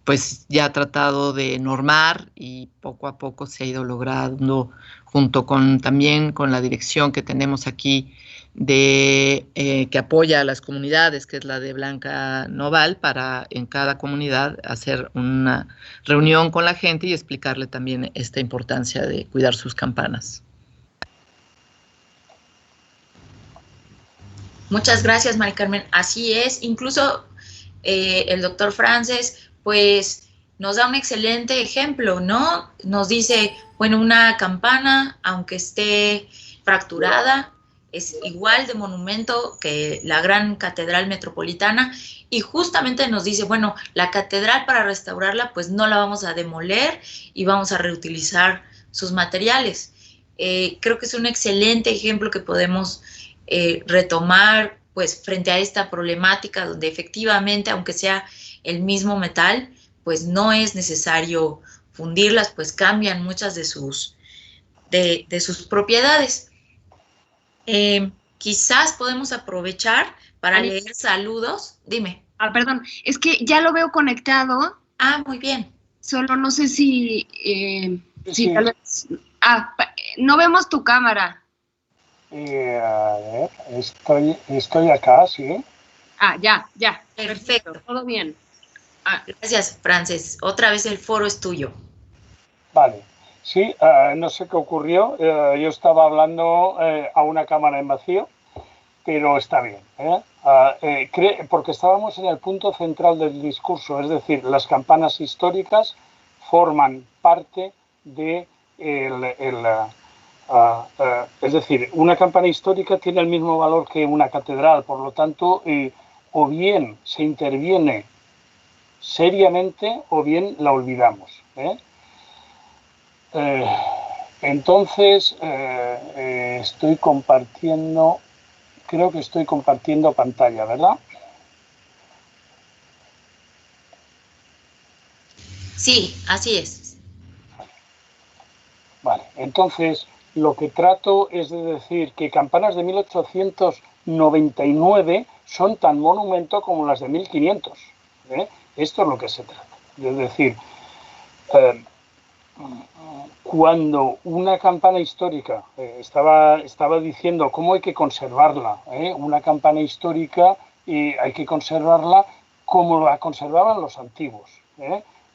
pues ya tratado de normar y poco a poco se ha ido logrando, junto también con la dirección que tenemos aquí que apoya a las comunidades, que es la de Blanca Noval, para en cada comunidad hacer una reunión con la gente y explicarle también esta importancia de cuidar sus campanas. Muchas gracias, María Carmen. Así es, incluso el doctor Frances, pues nos da un excelente ejemplo, ¿no? Nos dice, bueno, una campana, aunque esté fracturada, es igual de monumento que la gran catedral metropolitana, y justamente nos dice, bueno, la catedral, para restaurarla, pues no la vamos a demoler y vamos a reutilizar sus materiales. Creo que es un excelente ejemplo que podemos retomar, pues, frente a esta problemática donde efectivamente, aunque sea el mismo metal, pues no es necesario fundirlas, pues cambian muchas de sus propiedades. Quizás podemos aprovechar para leer saludos. Dime. Perdón, es que ya lo veo conectado. Muy bien. Solo no sé si sí. tal vez... no vemos tu cámara. A ver, estoy acá, ¿sí? Ya. Perfecto. Todo bien. Gracias, Frances. Otra vez el foro es tuyo. Vale. Sí, no sé qué ocurrió. Yo estaba hablando a una cámara en vacío, pero está bien. Porque estábamos en el punto central del discurso, es decir, las campanas históricas forman parte de es decir, una campana histórica tiene el mismo valor que una catedral, por lo tanto, o bien se interviene seriamente o bien la olvidamos. Entonces, estoy compartiendo, creo que estoy compartiendo pantalla, ¿verdad? Sí, así es. Vale, entonces lo que trato es de decir que campanas de 1899 son tan monumento como las de 1500. Esto es lo que se trata. Es decir, cuando una campana histórica, estaba diciendo cómo hay que conservarla, una campana histórica hay que conservarla como la conservaban los antiguos,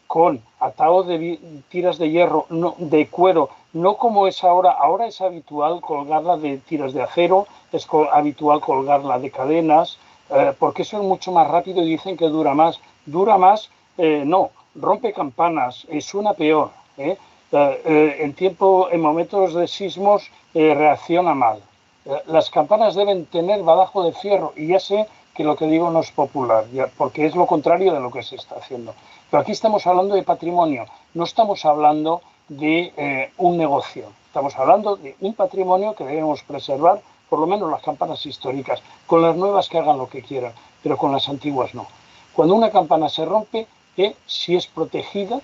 con atado de tiras de hierro, de cuero, no como es ahora. Ahora es habitual colgarla de tiras de acero, es habitual colgarla de cadenas, porque eso es mucho más rápido y dicen que dura más. Dura más, no, rompe campanas, suena peor. En momentos de sismos reacciona mal. Las campanas deben tener badajo de fierro, y ya sé que lo que digo no es popular, porque es lo contrario de lo que se está haciendo. Pero aquí estamos hablando de patrimonio, no estamos hablando de un negocio, estamos hablando de un patrimonio que debemos preservar, por lo menos las campanas históricas, con las nuevas que hagan lo que quieran, pero con las antiguas no. Cuando una campana se rompe, si es protegida,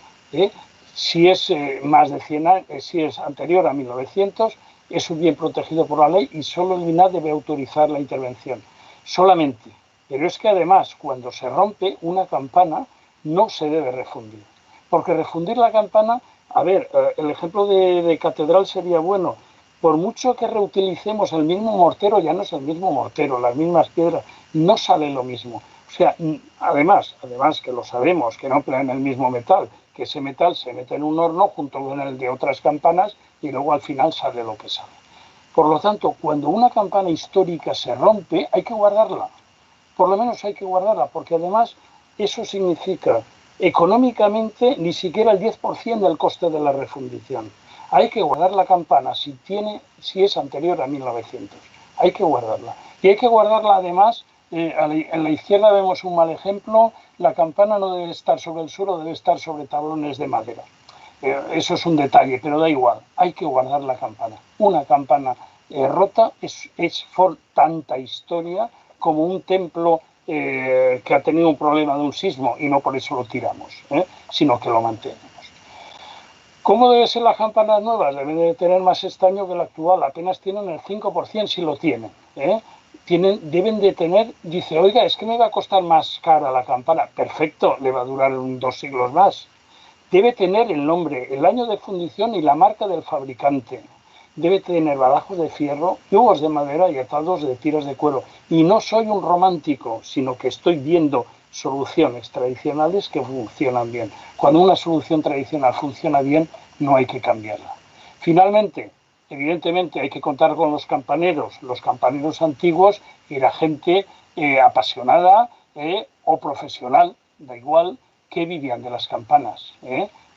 si es más de 100 años, si es anterior a 1900, es un bien protegido por la ley y solo el INAH debe autorizar la intervención. Solamente. Pero es que además, cuando se rompe una campana, no se debe refundir. Porque refundir la campana, a ver, el ejemplo de catedral sería bueno. Por mucho que reutilicemos el mismo mortero, ya no es el mismo mortero, las mismas piedras, no sale lo mismo. O sea, además que lo sabemos, que no emplean el mismo metal, que ese metal se mete en un horno junto con el de otras campanas y luego al final sale lo que sale. Por lo tanto, cuando una campana histórica se rompe, hay que guardarla. Por lo menos hay que guardarla, porque además eso significa económicamente ni siquiera el 10% del coste de la refundición. Hay que guardar la campana si es anterior a 1900. Hay que guardarla. Y hay que guardarla además, en la izquierda vemos un mal ejemplo, la campana no debe estar sobre el suelo, debe estar sobre tablones de madera. Eso es un detalle, pero da igual, hay que guardar la campana. Una campana rota es por tanta historia como un templo que ha tenido un problema de un sismo y no por eso lo tiramos, sino que lo mantenemos. ¿Cómo deben ser las campanas nuevas? Deben de tener más estaño que la actual, apenas tienen el 5% si lo tienen. Deben de tener, dice, oiga, es que me va a costar más cara la campana. Perfecto, le va a durar 2 siglos más. Debe tener el nombre, el año de fundición y la marca del fabricante. Debe tener badajo de fierro, yugos de madera y atados de tiras de cuero. Y no soy un romántico, sino que estoy viendo soluciones tradicionales que funcionan bien. Cuando una solución tradicional funciona bien, no hay que cambiarla. Finalmente, evidentemente hay que contar con los campaneros. Los campaneros antiguos era gente apasionada o profesional, da igual, que vivían de las campanas.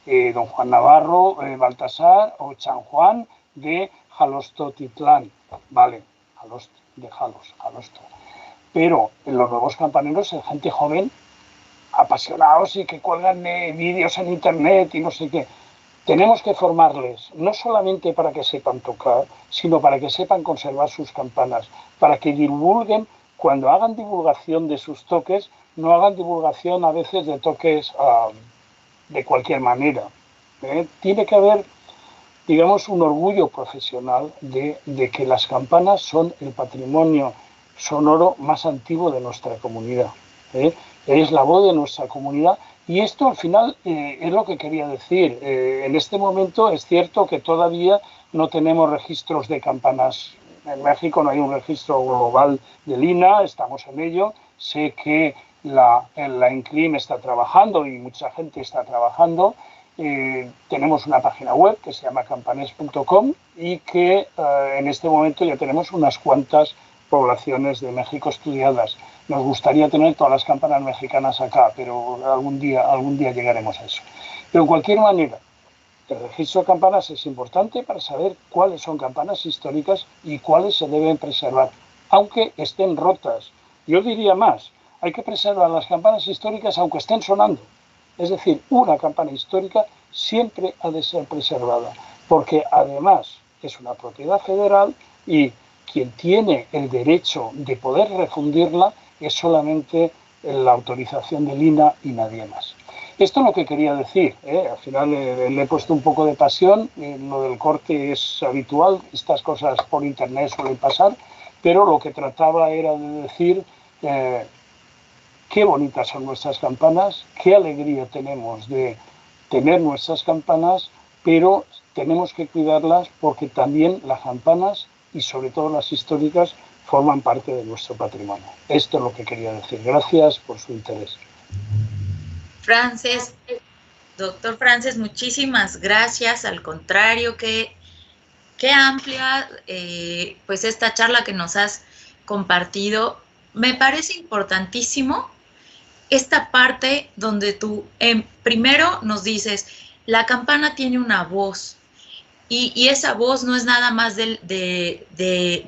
Don Juan Navarro, Baltasar o San Juan de Jalostotitlán, vale, de Jalosto. Pero los nuevos campaneros son gente joven, apasionados y que cuelgan vídeos en internet y no sé qué. Tenemos que formarles, no solamente para que sepan tocar, sino para que sepan conservar sus campanas, para que divulguen, cuando hagan divulgación de sus toques, no hagan divulgación a veces de toques de cualquier manera. Tiene que haber, digamos, un orgullo profesional de que las campanas son el patrimonio sonoro más antiguo de nuestra comunidad. Es la voz de nuestra comunidad y esto al final es lo que quería decir. En este momento es cierto que todavía no tenemos registros de campanas. En México no hay un registro global del INAH, estamos en ello. Sé que la INCRIM está trabajando y mucha gente está trabajando. Tenemos una página web que se llama campanes.com y que en este momento ya tenemos unas cuantas poblaciones de México estudiadas. Nos gustaría tener todas las campanas mexicanas acá, pero algún día llegaremos a eso. Pero en cualquier manera, el registro de campanas es importante para saber cuáles son campanas históricas y cuáles se deben preservar, aunque estén rotas. Yo diría más, hay que preservar las campanas históricas aunque estén sonando. Es decir, una campana histórica siempre ha de ser preservada, porque además es una propiedad federal y quien tiene el derecho de poder refundirla es solamente la autorización del INAH y nadie más. Esto es lo que quería decir. Al final le he puesto un poco de pasión, lo del corte es habitual, estas cosas por internet suelen pasar, pero lo que trataba era de decir qué bonitas son nuestras campanas, qué alegría tenemos de tener nuestras campanas, pero tenemos que cuidarlas porque también las campanas y sobre todo las históricas forman parte de nuestro patrimonio. Esto es lo que quería decir. Gracias por su interés. Frances, doctor Frances, muchísimas gracias. Al contrario, qué amplia pues esta charla que nos has compartido. Me parece importantísimo esta parte donde tú primero nos dices, la campana tiene una voz. y esa voz no es nada más de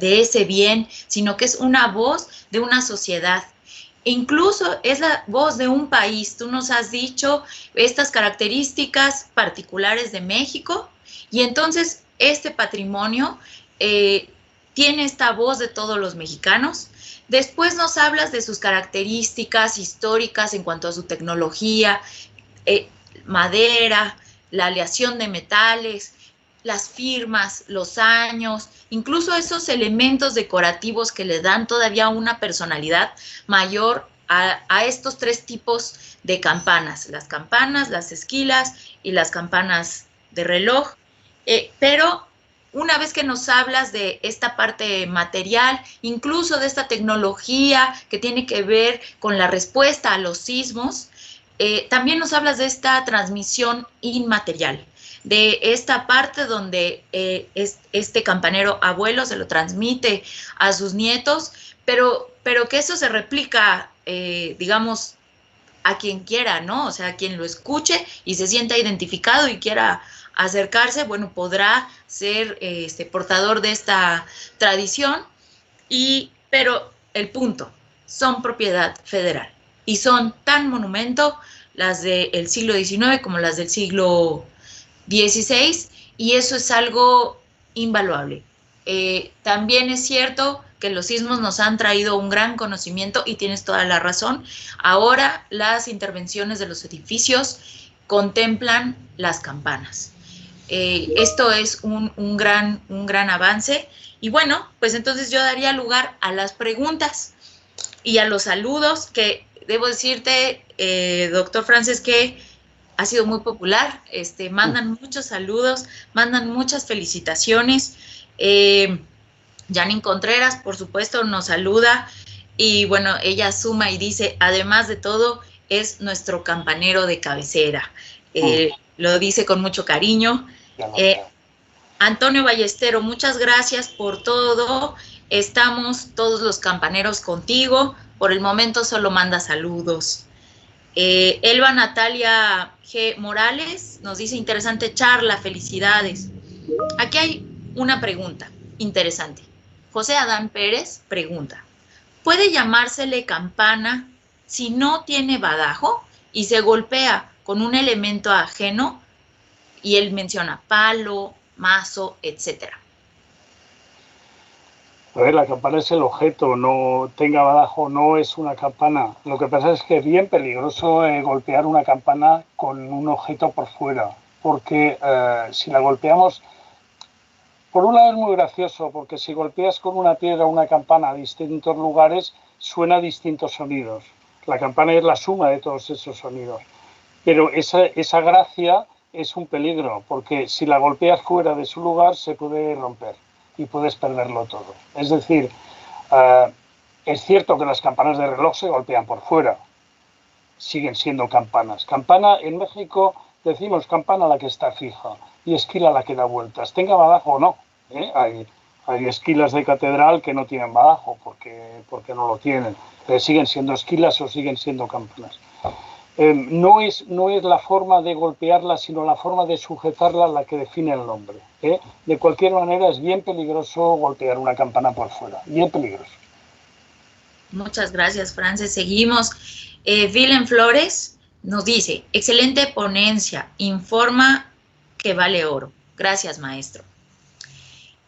ese bien, sino que es una voz de una sociedad. Incluso es la voz de un país. Tú nos has dicho estas características particulares de México y entonces este patrimonio tiene esta voz de todos los mexicanos. Después nos hablas de sus características históricas en cuanto a su tecnología, madera, la aleación de metales, las firmas, los años, incluso esos elementos decorativos que le dan todavía una personalidad mayor a estos tres tipos de campanas, las esquilas y las campanas de reloj. Pero una vez que nos hablas de esta parte material, incluso de esta tecnología que tiene que ver con la respuesta a los sismos, también nos hablas de esta transmisión inmaterial, de esta parte donde este campanero abuelo se lo transmite a sus nietos, pero que eso se replica, digamos, a quien quiera, ¿no? O sea, a quien lo escuche y se sienta identificado y quiera acercarse, bueno, podrá ser portador de esta tradición, pero el punto, son propiedad federal y son tan monumento las del siglo XIX como las del siglo XVI, y eso es algo invaluable. También es cierto que los sismos nos han traído un gran conocimiento y tienes toda la razón. Ahora las intervenciones de los edificios contemplan las campanas. Esto es un gran avance. Y bueno, pues entonces yo daría lugar a las preguntas y a los saludos, que debo decirte, doctor Frances, que ha sido muy popular. Mandan muchos saludos, mandan muchas felicitaciones. Janine Contreras, por supuesto, nos saluda, y bueno, ella suma y dice, además de todo, es nuestro campanero de cabecera. Lo dice con mucho cariño. Antonio Ballestero, muchas gracias por todo. Estamos todos los campaneros contigo. Por el momento solo manda saludos. Elba Natalia G. Morales nos dice, interesante charla, felicidades. Aquí hay una pregunta interesante. José Adán Pérez pregunta, ¿puede llamársele campana si no tiene badajo y se golpea con un elemento ajeno? Y él menciona palo, mazo, etcétera. A ver, la campana es el objeto, no tenga badajo, no es una campana. Lo que pasa es que es bien peligroso golpear una campana con un objeto por fuera, porque si la golpeamos, por un lado es muy gracioso, porque si golpeas con una piedra o una campana a distintos lugares, suena distintos sonidos. La campana es la suma de todos esos sonidos. Pero esa gracia es un peligro, porque si la golpeas fuera de su lugar, se puede romper y puedes perderlo todo. Es decir, es cierto que las campanas de reloj se golpean por fuera, siguen siendo campanas. Campana, en México decimos campana la que está fija y esquila la que da vueltas, tenga badajo o no. Hay esquilas de catedral que no tienen badajo porque no lo tienen, pero siguen siendo esquilas o siguen siendo campanas. No es la forma de golpearla, sino la forma de sujetarla la que define el nombre. De cualquier manera, es bien peligroso golpear una campana por fuera, bien peligroso. Muchas gracias, Frances. Seguimos. Willem Flores nos dice, excelente ponencia, informa que vale oro. Gracias, maestro.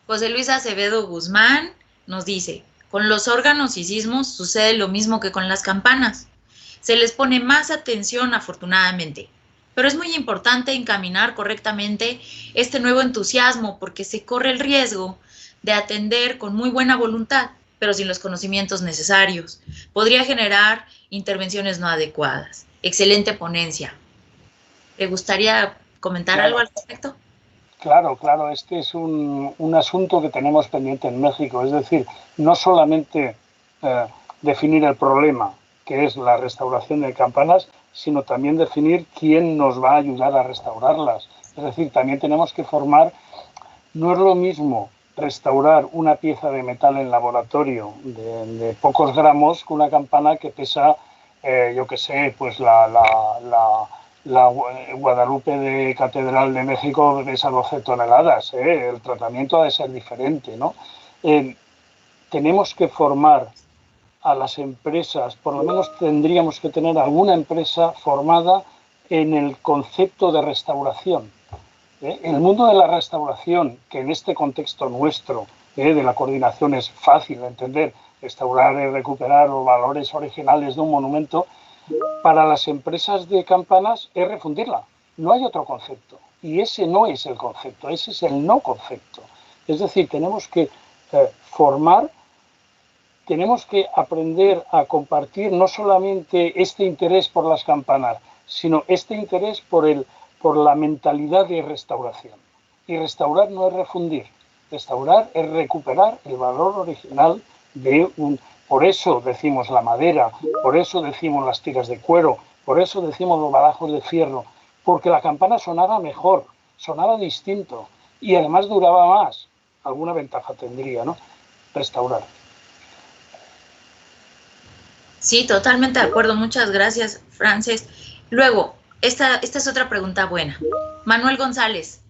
José Luis Acevedo Guzmán nos dice, con los órganos y sismos sucede lo mismo que con las campanas. Se les pone más atención, afortunadamente, pero es muy importante encaminar correctamente este nuevo entusiasmo, porque se corre el riesgo de atender con muy buena voluntad, pero sin los conocimientos necesarios. Podría generar intervenciones no adecuadas. Excelente ponencia. ¿Le gustaría comentar algo al respecto? Claro, este es un asunto que tenemos pendiente en México, es decir, no solamente definir el problema, que es la restauración de campanas, sino también definir quién nos va a ayudar a restaurarlas. Es decir, también tenemos que formar, no es lo mismo restaurar una pieza de metal en laboratorio de pocos gramos que una campana que pesa, yo qué sé, pues la la Guadalupe de Catedral de México pesa 12 toneladas, el tratamiento ha de ser diferente, ¿no? Tenemos que formar a las empresas, por lo menos tendríamos que tener alguna empresa formada en el concepto de restauración. El mundo de la restauración, que en este contexto nuestro de la coordinación es fácil de entender, restaurar y recuperar los valores originales de un monumento, para las empresas de campanas es refundirla. No hay otro concepto. Y ese no es el concepto, ese es el no concepto. Es decir, tenemos que formar, tenemos que aprender a compartir no solamente este interés por las campanas, sino este interés por la mentalidad de restauración. Y restaurar no es refundir, restaurar es recuperar el valor original de un... Por eso decimos la madera, por eso decimos las tiras de cuero, por eso decimos los badajos de fierro, porque la campana sonaba mejor, sonaba distinto y además duraba más. Alguna ventaja tendría, ¿no? Restaurar. Sí, totalmente de acuerdo. Muchas gracias, Frances. Luego, esta es otra pregunta buena. Manuel González,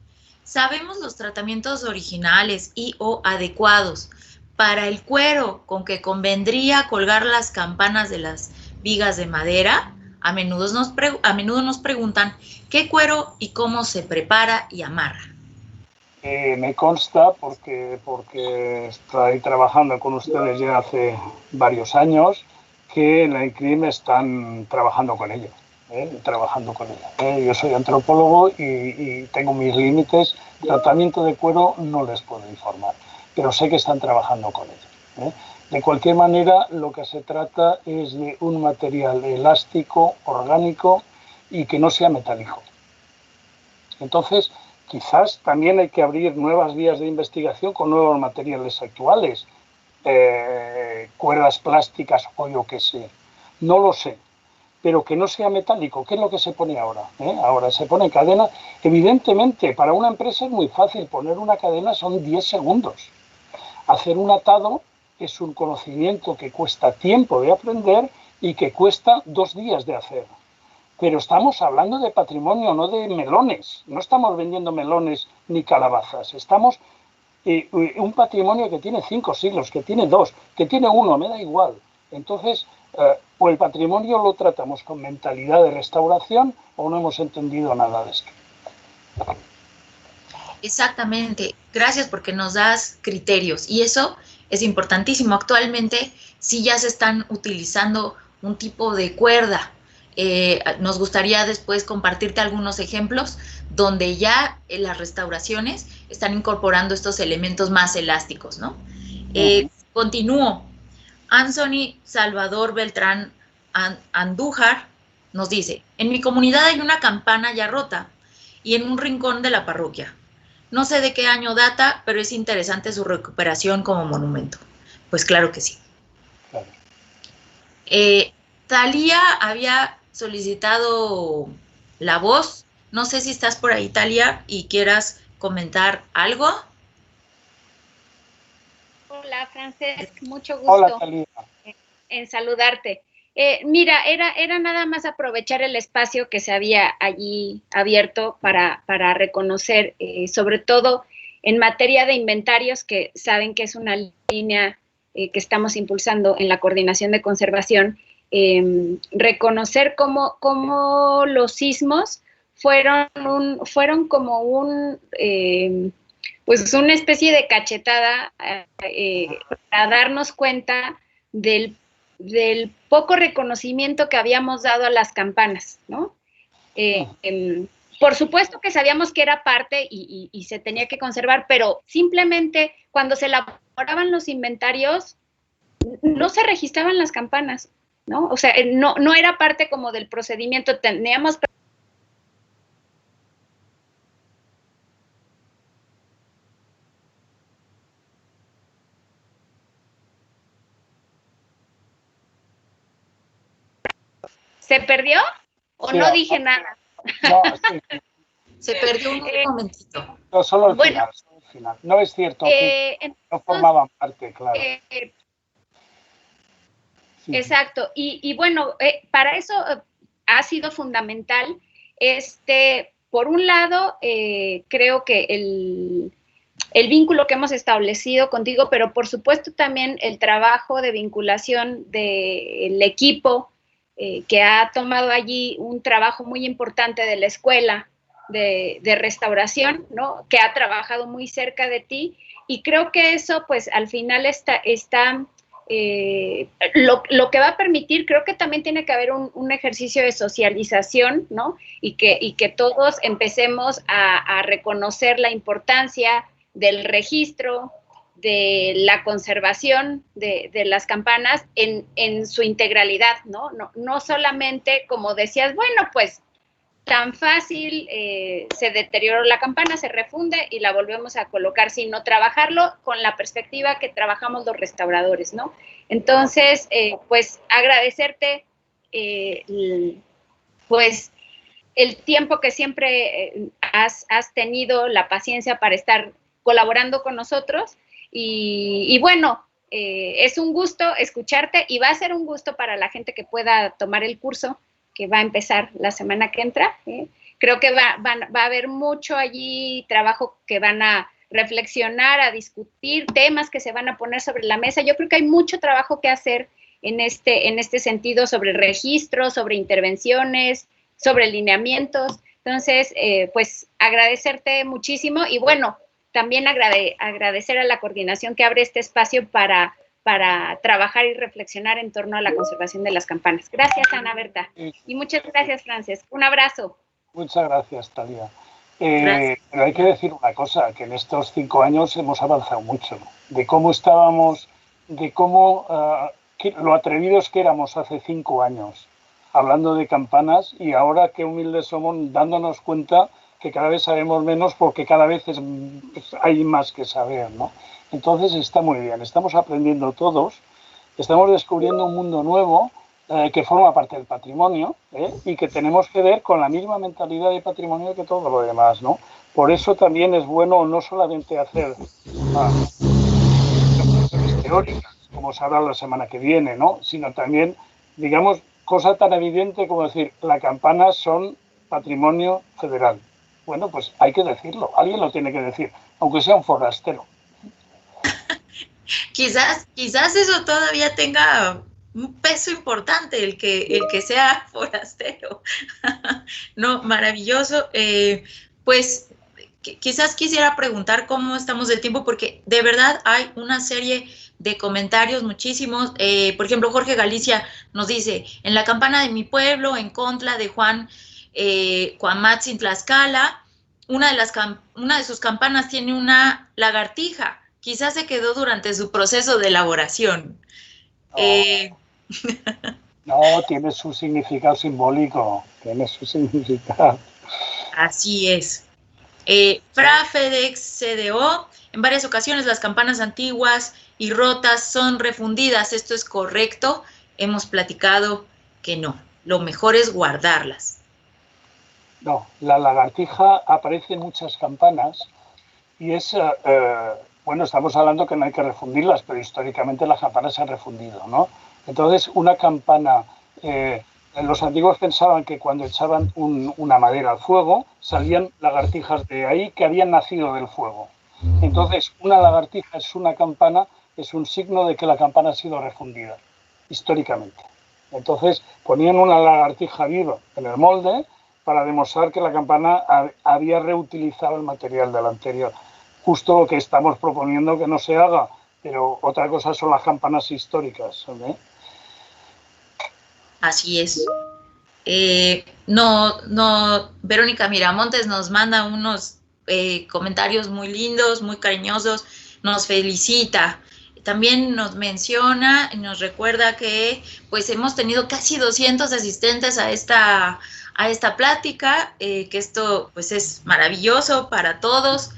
¿sabemos los tratamientos originales y o adecuados para el cuero con que convendría colgar las campanas de las vigas de madera? A menudo nos preguntan qué cuero y cómo se prepara y amarra. Me consta porque estoy trabajando con ustedes ya hace varios años que en la INCRIM están trabajando con ello. Yo soy antropólogo y tengo mis límites. Tratamiento de cuero no les puedo informar, pero sé que están trabajando con ello. De cualquier manera, lo que se trata es de un material elástico, orgánico y que no sea metálico. Entonces, quizás también hay que abrir nuevas vías de investigación con nuevos materiales actuales, cuerdas plásticas o yo qué sé. No lo sé, pero que no sea metálico. ¿Qué es lo que se pone ahora? Ahora se pone cadena. Evidentemente, para una empresa es muy fácil. Poner una cadena son 10 segundos. Hacer un atado es un conocimiento que cuesta tiempo de aprender y que cuesta 2 días de hacer. Pero estamos hablando de patrimonio, no de melones. No estamos vendiendo melones ni calabazas. Estamos un patrimonio que tiene 5 siglos, que tiene 2, que tiene 1, me da igual. Entonces, o el patrimonio lo tratamos con mentalidad de restauración o no hemos entendido nada de esto. Exactamente. Gracias porque nos das criterios y eso es importantísimo. Actualmente sí ya se están utilizando un tipo de cuerda. Nos gustaría después compartirte algunos ejemplos donde ya en las restauraciones están incorporando estos elementos más elásticos, ¿no? Continúo. Anthony Salvador Beltrán Andújar nos dice, en mi comunidad hay una campana ya rota y en un rincón de la parroquia. No sé de qué año data, pero es interesante su recuperación como monumento. Pues claro que sí. Claro. Talía había solicitado la voz. No sé si estás por ahí, Talía, y quieras comentar algo. Hola, Francesc, mucho gusto. Hola, Talía. En saludarte. Mira, era nada más aprovechar el espacio que se había allí abierto para reconocer, sobre todo en materia de inventarios, que saben que es una línea que estamos impulsando en la coordinación de conservación, reconocer cómo los sismos fueron como pues una especie de cachetada para darnos cuenta del poco reconocimiento que habíamos dado a las campanas, ¿no? Por supuesto que sabíamos que era parte y se tenía que conservar, pero simplemente cuando se elaboraban los inventarios no se registraban las campanas, ¿no? O sea, no era parte como del procedimiento, teníamos... ¿Se perdió? ¿O no dije nada? No, sí. Se perdió un momentito. No, solo el final. No es cierto que no formaban parte, claro. Sí. Exacto. Y bueno, para eso ha sido fundamental Por un lado, creo que el vínculo que hemos establecido contigo, pero por supuesto también el trabajo de vinculación del equipo que ha tomado allí un trabajo muy importante de la escuela de restauración, ¿no? Que ha trabajado muy cerca de ti, y creo que eso pues al final lo que va a permitir, creo que también tiene que haber un ejercicio de socialización, ¿no? Y que todos empecemos a reconocer la importancia del registro, de la conservación de las campanas en su integralidad, ¿no? No solamente, como decías, bueno, pues tan fácil, se deterioró la campana, se refunde y la volvemos a colocar, sino trabajarlo con la perspectiva que trabajamos los restauradores, ¿no? Entonces, pues agradecerte, pues el tiempo que siempre has tenido, la paciencia para estar colaborando con nosotros, y bueno, es un gusto escucharte, y va a ser un gusto para la gente que pueda tomar el curso que va a empezar la semana que entra. Creo que va a haber mucho allí trabajo que van a reflexionar, a discutir, temas que se van a poner sobre la mesa. Yo creo que hay mucho trabajo que hacer en este sentido, sobre registros, sobre intervenciones, sobre lineamientos. Entonces, pues agradecerte muchísimo, y bueno, también agradecer a la coordinación que abre este espacio para trabajar y reflexionar en torno a la conservación de las campanas. Gracias, Ana Berta. Y muchas gracias, Frances. Un abrazo. Muchas gracias, Talía. Pero hay que decir una cosa, que en estos 5 años hemos avanzado mucho. De cómo estábamos, de cómo lo atrevidos que éramos hace 5 años, hablando de campanas, y ahora qué humildes somos, dándonos cuenta que cada vez sabemos menos, porque cada vez hay más que saber, ¿no? Entonces está muy bien, estamos aprendiendo todos, estamos descubriendo un mundo nuevo que forma parte del patrimonio, y que tenemos que ver con la misma mentalidad de patrimonio que todo lo demás, ¿no? Por eso también es bueno no solamente hacer reflexiones teóricas, como se hará la semana que viene, ¿no? Sino también, digamos, cosa tan evidente como decir, las campanas son patrimonio federal. Bueno, pues hay que decirlo, alguien lo tiene que decir, aunque sea un forastero. Quizás eso todavía tenga un peso importante, el que sea forastero. No, maravilloso. Pues quizás quisiera preguntar cómo estamos de tiempo, porque de verdad hay una serie de comentarios, muchísimos. Por ejemplo, Jorge Galicia nos dice, en la campana de mi pueblo, en contra de Juan Cuamatzin, Tlaxcala, una de sus campanas tiene una lagartija. Quizás se quedó durante su proceso de elaboración. No, tiene su significado simbólico, tiene su significado. Así es. Fra FedEx CDO, en varias ocasiones las campanas antiguas y rotas son refundidas. Esto es correcto. Hemos platicado que no. Lo mejor es guardarlas. No, la lagartija aparece en muchas campanas y es... bueno, estamos hablando que no hay que refundirlas, pero históricamente las campanas se han refundido, ¿no? Entonces, una campana, los antiguos pensaban que cuando echaban una madera al fuego, salían lagartijas de ahí que habían nacido del fuego. Entonces, una lagartija es una campana, es un signo de que la campana ha sido refundida, históricamente. Entonces, ponían una lagartija viva en el molde para demostrar que la campana había reutilizado el material del anterior. Justo lo que estamos proponiendo que no se haga, pero otra cosa son las campanas históricas, ¿eh? Así es. Verónica Miramontes nos manda unos comentarios muy lindos, muy cariñosos, nos felicita. También nos menciona y nos recuerda que pues hemos tenido casi 200 asistentes a esta plática, que esto pues es maravilloso para todos.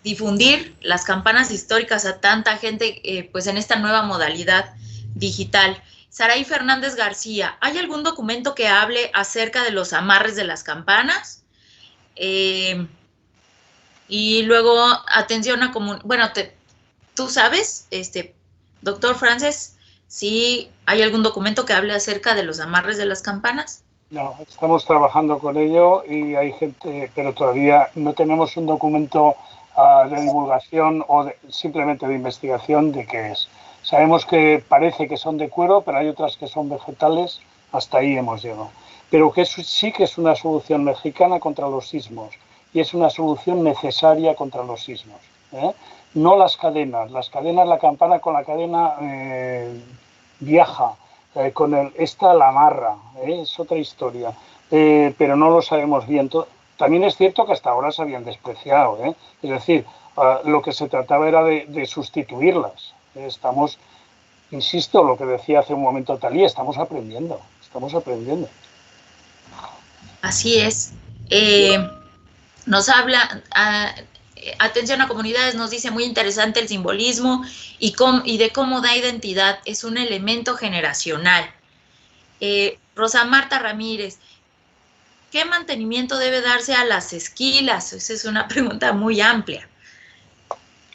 Difundir las campanas históricas a tanta gente, pues en esta nueva modalidad digital. Saraí Fernández García, ¿hay algún documento que hable acerca de los amarres de las campanas? Y luego, atención a bueno, tú sabes, doctor Frances, si hay algún documento que hable acerca de los amarres de las campanas. No, estamos trabajando con ello y hay gente, pero todavía no tenemos un documento de divulgación o simplemente de investigación de qué es. Sabemos que parece que son de cuero, pero hay otras que son vegetales, hasta ahí hemos llegado. Pero que sí que es una solución mexicana contra los sismos y es una solución necesaria contra los sismos, ¿eh? No las cadenas, la campana con la cadena viaja. Esta la amarra, es otra historia, pero no lo sabemos bien. También es cierto que hasta ahora se habían despreciado, es decir, lo que se trataba era de sustituirlas. Estamos, insisto, lo que decía hace un momento Talía, estamos aprendiendo. Así es. Nos habla, atención a comunidades, nos dice muy interesante el simbolismo y de cómo da identidad, es un elemento generacional. Rosa Marta Ramírez, ¿qué mantenimiento debe darse a las esquilas? Esa es una pregunta muy amplia.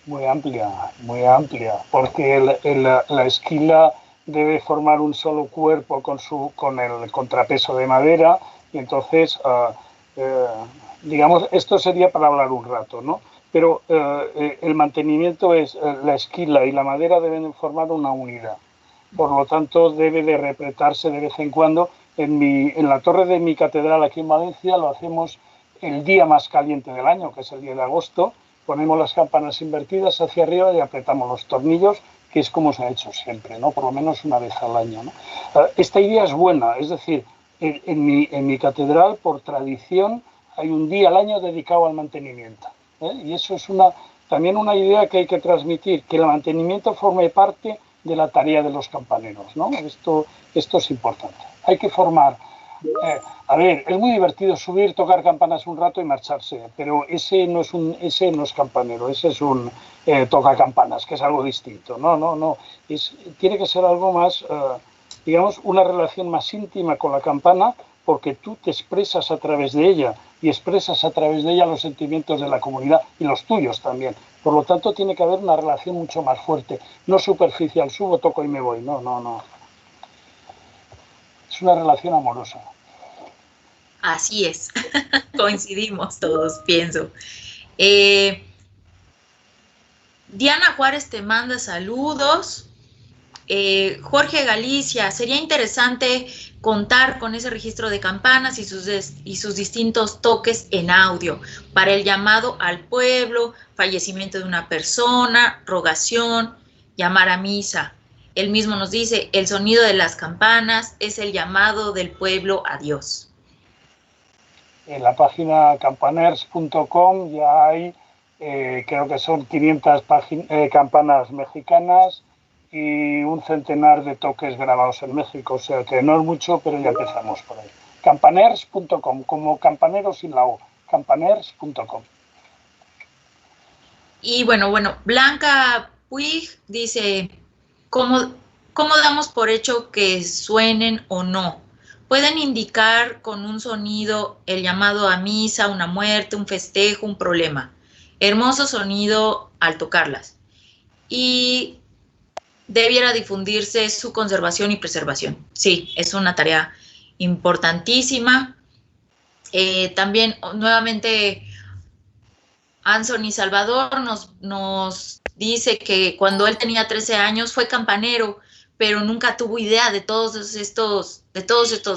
Muy amplia, porque la esquila debe formar un solo cuerpo con el contrapeso de madera y entonces, digamos, esto sería para hablar un rato, ¿no? Pero el mantenimiento es, la esquila y la madera deben formar una unidad. Por lo tanto, debe de repretarse de vez en cuando. En la torre de mi catedral aquí en Valencia lo hacemos el día más caliente del año, que es el día de agosto. Ponemos las campanas invertidas hacia arriba y apretamos los tornillos, que es como se ha hecho siempre, ¿no? Por lo menos una vez al año, ¿no? Esta idea es buena, es decir, en mi catedral, por tradición, hay un día al año dedicado al mantenimiento. Y eso es también una idea que hay que transmitir, que el mantenimiento forme parte de la tarea de los campaneros, ¿no? Esto es importante. Hay que formar. A ver, es muy divertido subir, tocar campanas un rato y marcharse, pero ese no es campanero, ese es un toca campanas, que es algo distinto. No. Tiene que ser algo más, digamos, una relación más íntima con la campana, porque tú te expresas a través de ella y expresas a través de ella los sentimientos de la comunidad y los tuyos también. Por lo tanto, tiene que haber una relación mucho más fuerte, no superficial, subo, toco y me voy. No. Es una relación amorosa. Así es, coincidimos todos, pienso. Diana Juárez te manda saludos. Jorge Galicia, sería interesante contar con ese registro de campanas y sus distintos toques en audio para el llamado al pueblo, fallecimiento de una persona, rogación, llamar a misa. Él mismo nos dice, el sonido de las campanas es el llamado del pueblo a Dios. En la página campaners.com ya hay, creo que son 500 campanas mexicanas y un centenar de toques grabados en México, o sea que no es mucho, pero ya empezamos por ahí. Campaners.com, como campanero sin la O, campaners.com. Y bueno, Blanca Puig dice, ¿cómo damos por hecho que suenen o no? Pueden indicar con un sonido el llamado a misa, una muerte, un festejo, un problema. Hermoso sonido al tocarlas. Y debiera difundirse su conservación y preservación. Sí, es una tarea importantísima. También, nuevamente, Anthony Salvador nos dice que cuando él tenía 13 años fue campanero, pero nunca tuvo idea de todos estos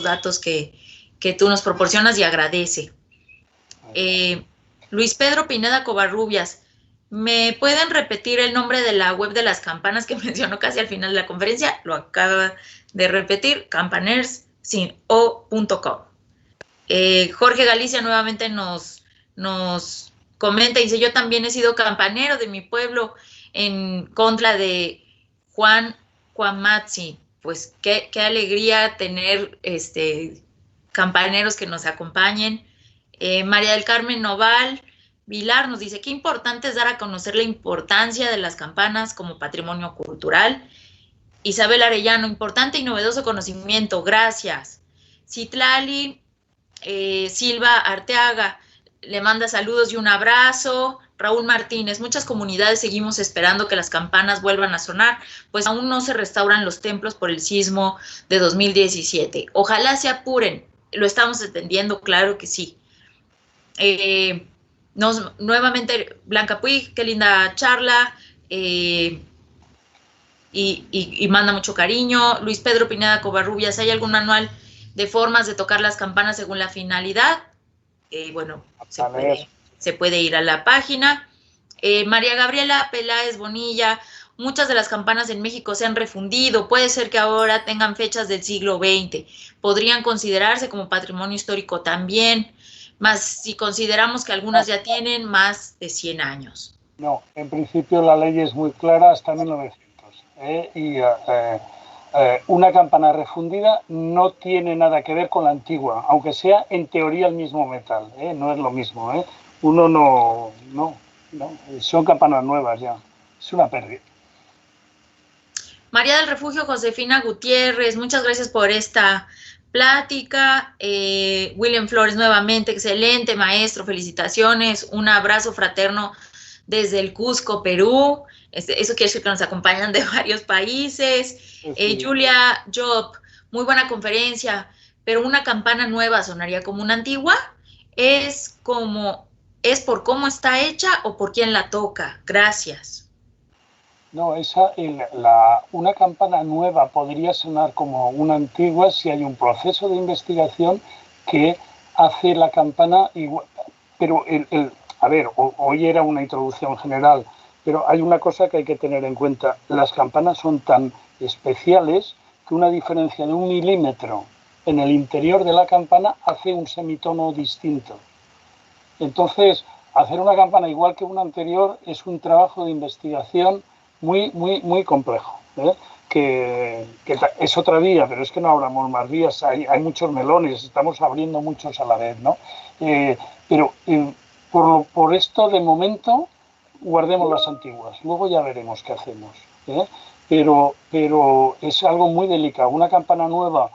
datos que tú nos proporcionas y agradece. Luis Pedro Pineda Covarrubias, ¿me pueden repetir el nombre de la web de las campanas que mencionó casi al final de la conferencia? Lo acaba de repetir, campaners.com. Jorge Galicia nuevamente nos comenta y dice, yo también he sido campanero de mi pueblo en contra de Juan Cuamatzi. Pues qué alegría tener campaneros que nos acompañen. María del Carmen Noval Vilar nos dice, qué importante es dar a conocer la importancia de las campanas como patrimonio cultural. Isabel Arellano, importante y novedoso conocimiento, gracias. Citlali Silva Arteaga le manda saludos y un abrazo. Raúl Martínez, muchas comunidades seguimos esperando que las campanas vuelvan a sonar, pues aún no se restauran los templos por el sismo de 2017. Ojalá se apuren lo estamos entendiendo, claro que sí. Nuevamente, Blanca Puig, qué linda charla, y manda mucho cariño. Luis Pedro Pineda Covarrubias, ¿hay algún manual de formas de tocar las campanas según la finalidad? Bueno, se puede ir a la página. María Gabriela Peláez Bonilla, muchas de las campanas en México se han refundido, puede ser que ahora tengan fechas del siglo XX, podrían considerarse como patrimonio histórico también, más si consideramos que algunas ya tienen más de 100 años. No, en principio la ley es muy clara hasta 1900. Una campana refundida no tiene nada que ver con la antigua, aunque sea en teoría el mismo metal, no es lo mismo. Uno no, son campanas nuevas ya, es una pérdida. María del Refugio Josefina Gutiérrez, muchas gracias por esta plática. William Flores nuevamente, excelente maestro, felicitaciones, un abrazo fraterno desde el Cusco, Perú. Eso quiere decir que nos acompañan de varios países. Julia Job, muy buena conferencia, pero una campana nueva sonaría como una antigua. ¿Es por cómo está hecha o por quién la toca? Gracias. No, una campana nueva podría sonar como una antigua si hay un proceso de investigación que hace la campana igual. Pero, hoy era una introducción general, pero hay una cosa que hay que tener en cuenta. Las campanas son tan especiales que una diferencia de 1 milímetro en el interior de la campana hace un semitono distinto. Entonces, hacer una campana igual que una anterior es un trabajo de investigación muy, muy, muy complejo, que es otra vía, pero es que no abramos más vías, hay muchos melones, estamos abriendo muchos a la vez, ¿no? Pero por esto, de momento, guardemos las antiguas, luego ya veremos qué hacemos, pero es algo muy delicado. Una campana nueva,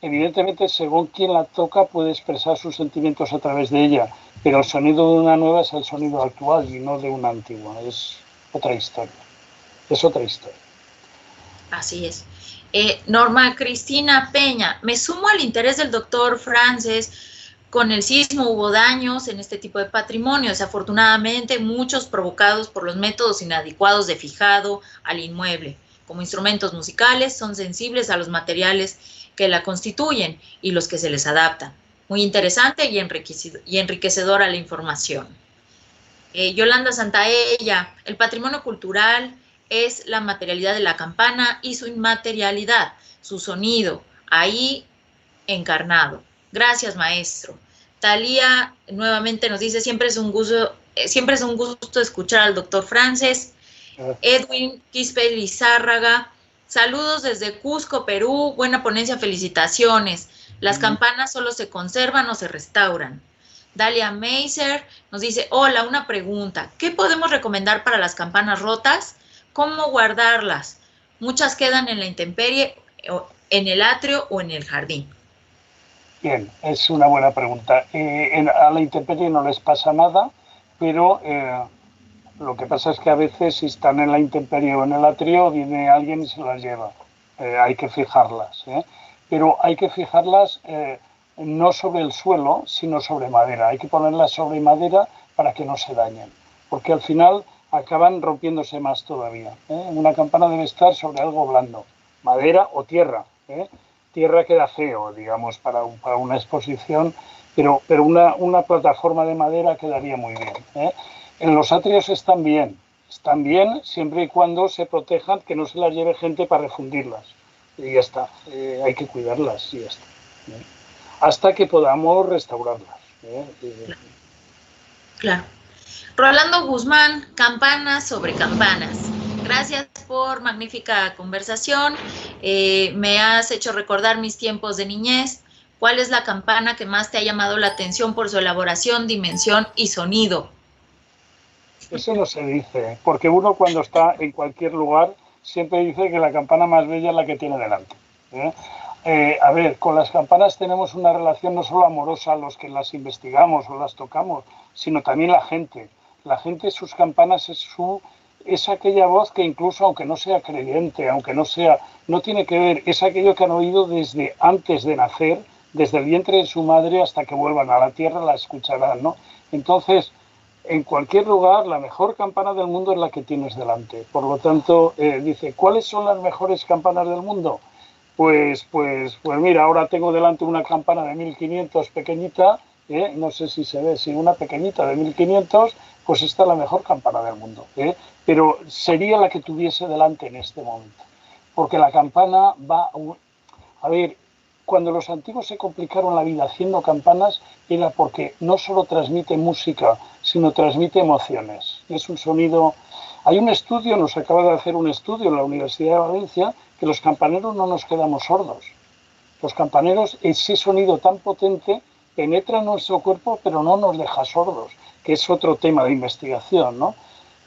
evidentemente, según quien la toca, puede expresar sus sentimientos a través de ella, pero el sonido de una nueva es el sonido actual y no de una antigua, es otra historia. Es otra historia. Así es. Norma Cristina Peña, me sumo al interés del doctor Frances. Con el sismo hubo daños en este tipo de patrimonio, desafortunadamente muchos provocados por los métodos inadecuados de fijado al inmueble. Como instrumentos musicales son sensibles a los materiales que la constituyen y los que se les adaptan. Muy interesante y enriquecedora la información. Yolanda Santaella, el patrimonio cultural es la materialidad de la campana y su inmaterialidad, su sonido, ahí encarnado. Gracias, maestro. Talía nuevamente nos dice, siempre es un gusto escuchar al doctor Frances. Edwin Quispe Lizárraga, saludos desde Cusco, Perú, buena ponencia, felicitaciones. Las campanas solo se conservan o se restauran. Dalia Meiser nos dice, hola, una pregunta, ¿qué podemos recomendar para las campanas rotas? ¿Cómo guardarlas? Muchas quedan en la intemperie, en el atrio o en el jardín. Bien, es una buena pregunta. A la intemperie no les pasa nada, pero lo que pasa es que a veces si están en la intemperie o en el atrio, viene alguien y se las lleva. Hay que fijarlas, pero hay que fijarlas no sobre el suelo, sino sobre madera. Hay que ponerlas sobre madera para que no se dañen, porque al final acaban rompiéndose más todavía. Una campana debe estar sobre algo blando, madera o tierra. Tierra queda feo, digamos, para una exposición, pero una plataforma de madera quedaría muy bien. En los atrios están bien siempre y cuando se protejan, que no se las lleve gente para refundirlas. Y ya está, hay que cuidarlas y ya está. Hasta que podamos restaurarlas. Claro. Rolando Guzmán, campanas sobre campanas. Gracias por magnífica conversación. Me has hecho recordar mis tiempos de niñez. ¿Cuál es la campana que más te ha llamado la atención por su elaboración, dimensión y sonido? Eso no se dice, porque uno cuando está en cualquier lugar siempre dice que la campana más bella es la que tiene delante. A ver, con las campanas tenemos una relación no solo amorosa a los que las investigamos o las tocamos, sino también la gente. La gente, sus campanas es aquella voz que incluso aunque no sea creyente, aunque no tiene que ver, es aquello que han oído desde antes de nacer, desde el vientre de su madre hasta que vuelvan a la tierra la escucharán, ¿no? Entonces, en cualquier lugar, la mejor campana del mundo es la que tienes delante. Por lo tanto, dice, ¿cuáles son las mejores campanas del mundo? Pues mira, ahora tengo delante una campana de 1500 pequeñita, no sé si se ve, si una pequeñita de 1500, pues esta es la mejor campana del mundo, pero sería la que tuviese delante en este momento. Porque la campana va... A ver, cuando los antiguos se complicaron la vida haciendo campanas, era porque no solo transmite música, sino transmite emociones. Es un sonido... Hay un estudio, nos acaba de hacer un estudio en la Universidad de Valencia, que los campaneros no nos quedamos sordos. Los campaneros, ese sonido tan potente, penetra en nuestro cuerpo, pero no nos deja sordos, que es otro tema de investigación, ¿no?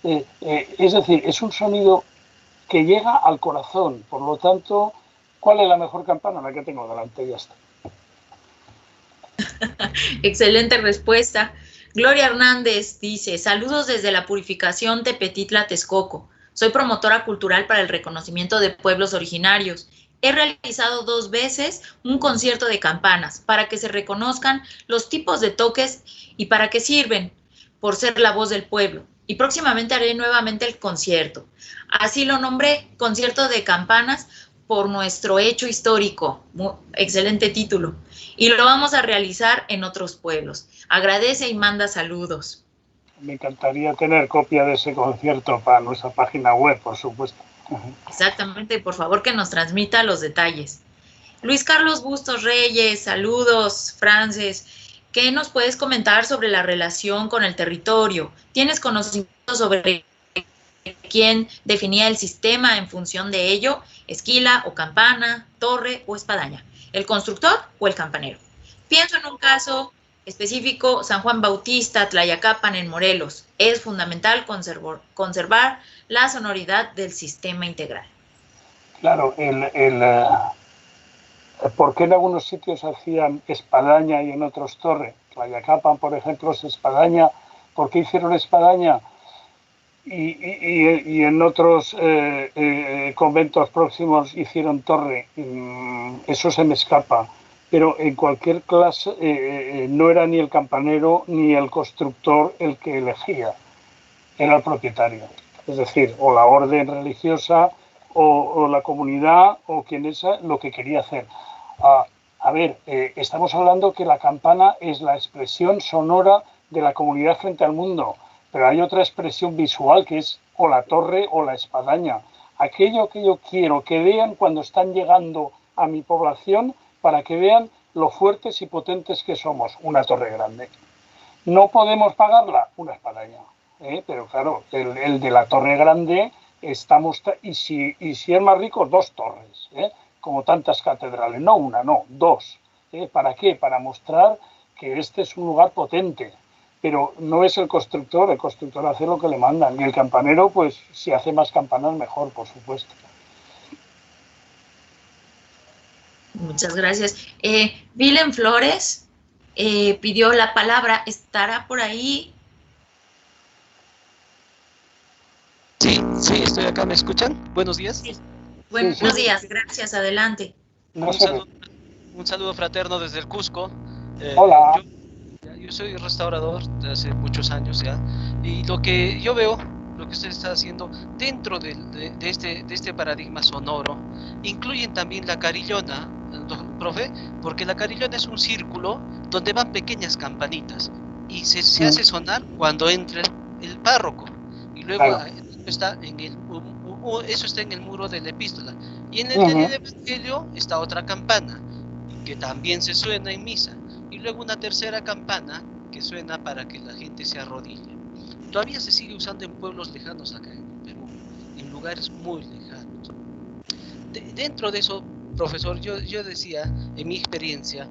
Es decir, es un sonido que llega al corazón. Por lo tanto, ¿cuál es la mejor campana? La que tengo delante, ya está. Excelente respuesta. Gloria Hernández dice, saludos desde la Purificación Tepetitla, Texcoco. Soy promotora cultural para el reconocimiento de pueblos originarios. He realizado 2 veces un concierto de campanas para que se reconozcan los tipos de toques y para qué sirven, por ser la voz del pueblo. Y próximamente haré nuevamente el concierto. Así lo nombré, concierto de campanas por nuestro hecho histórico. Excelente título. Y lo vamos a realizar en otros pueblos. Agradece y manda saludos. Me encantaría tener copia de ese concierto para nuestra página web, por supuesto. Exactamente, por favor que nos transmita los detalles. Luis Carlos Bustos Reyes, saludos, Frances. ¿Qué nos puedes comentar sobre la relación con el territorio? ¿Tienes conocimiento sobre quién definía el sistema en función de ello? ¿Esquila o campana, torre o espadaña? ¿El constructor o el campanero? Pienso en un caso específico, San Juan Bautista, Tlayacapan, en Morelos. Es fundamental conservar la sonoridad del sistema integral. Claro, ¿por qué en algunos sitios hacían espadaña y en otros torre? Tlayacapan, por ejemplo, es espadaña. ¿Por qué hicieron espadaña? Y en otros conventos próximos hicieron torre. Eso se me escapa. Pero en cualquier clase no era ni el campanero ni el constructor el que elegía, era el propietario. Es decir, o la orden religiosa o la comunidad o quien es lo que quería hacer. A ver, estamos hablando que la campana es la expresión sonora de la comunidad frente al mundo, pero hay otra expresión visual que es o la torre o la espadaña. Aquello que yo quiero que vean cuando están llegando a mi población, para que vean lo fuertes y potentes que somos, una torre grande. ¿No podemos pagarla? Una espadaña. Pero claro, el de la torre grande, y si es más rico, 2 torres, como tantas catedrales, no una, no, 2. ¿Para qué? Para mostrar que este es un lugar potente, pero no es el constructor hace lo que le mandan, y el campanero, pues si hace más campanas, mejor, por supuesto. Muchas gracias. Willem Flores pidió la palabra. ¿Estará por ahí? Sí, estoy acá. ¿Me escuchan? Buenos días. Sí. Buenos días, gracias. Adelante. Un saludo fraterno desde el Cusco. Hola. Yo soy restaurador de hace muchos años ya, y lo que yo veo, lo que usted está haciendo dentro de este paradigma sonoro, incluyen también la carillona, profe, porque la carillona es un círculo donde van pequeñas campanitas y se hace sonar cuando entra el párroco, y luego está eso está en el muro de la epístola, y en el evangelio está otra campana que también se suena en misa, y luego una tercera campana que suena para que la gente se arrodille. Todavía se sigue usando en pueblos lejanos acá en Perú, en lugares muy lejanos. Dentro de eso, profesor, yo decía, en mi experiencia,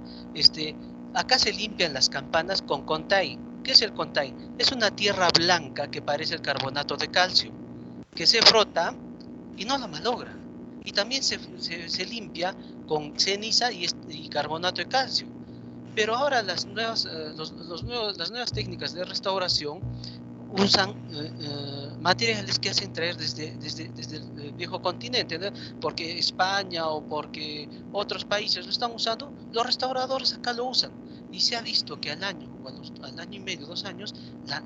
acá se limpian las campanas con contay. ¿Qué es el contay? Es una tierra blanca que parece el carbonato de calcio, que se frota y no la malogra. Y también se limpia con ceniza y carbonato de calcio. Pero ahora las nuevas técnicas de restauración usan materiales que hacen traer desde el viejo continente, ¿no? Porque España o porque otros países lo están usando, los restauradores acá lo usan. Y se ha visto que al año y medio, 2 años, la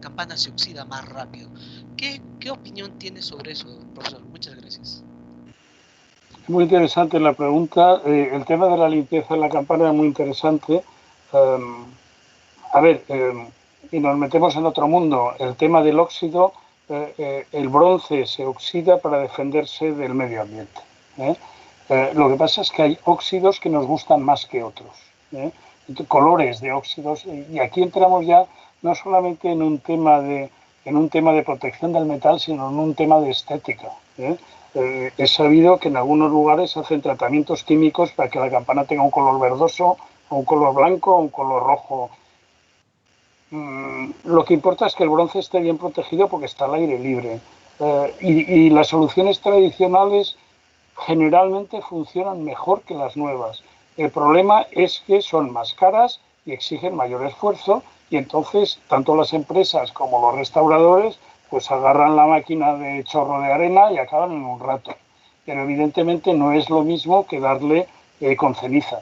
campana se oxida más rápido. ¿Qué opinión tiene sobre eso, profesor? Muchas gracias. Muy interesante la pregunta. El tema de la limpieza de la campana es muy interesante. Y nos metemos en otro mundo. El tema del óxido, el bronce se oxida para defenderse del medio ambiente. Lo que pasa es que hay óxidos que nos gustan más que otros. Colores de óxidos. Y aquí entramos ya no solamente en un tema de protección del metal, sino en un tema de estética. Es sabido que en algunos lugares se hacen tratamientos químicos para que la campana tenga un color verdoso, o un color blanco, o un color rojo. Lo que importa es que el bronce esté bien protegido porque está al aire libre. Y las soluciones tradicionales generalmente funcionan mejor que las nuevas. El problema es que son más caras y exigen mayor esfuerzo, y entonces tanto las empresas como los restauradores pues agarran la máquina de chorro de arena y acaban en un rato. Pero evidentemente no es lo mismo que darle con ceniza.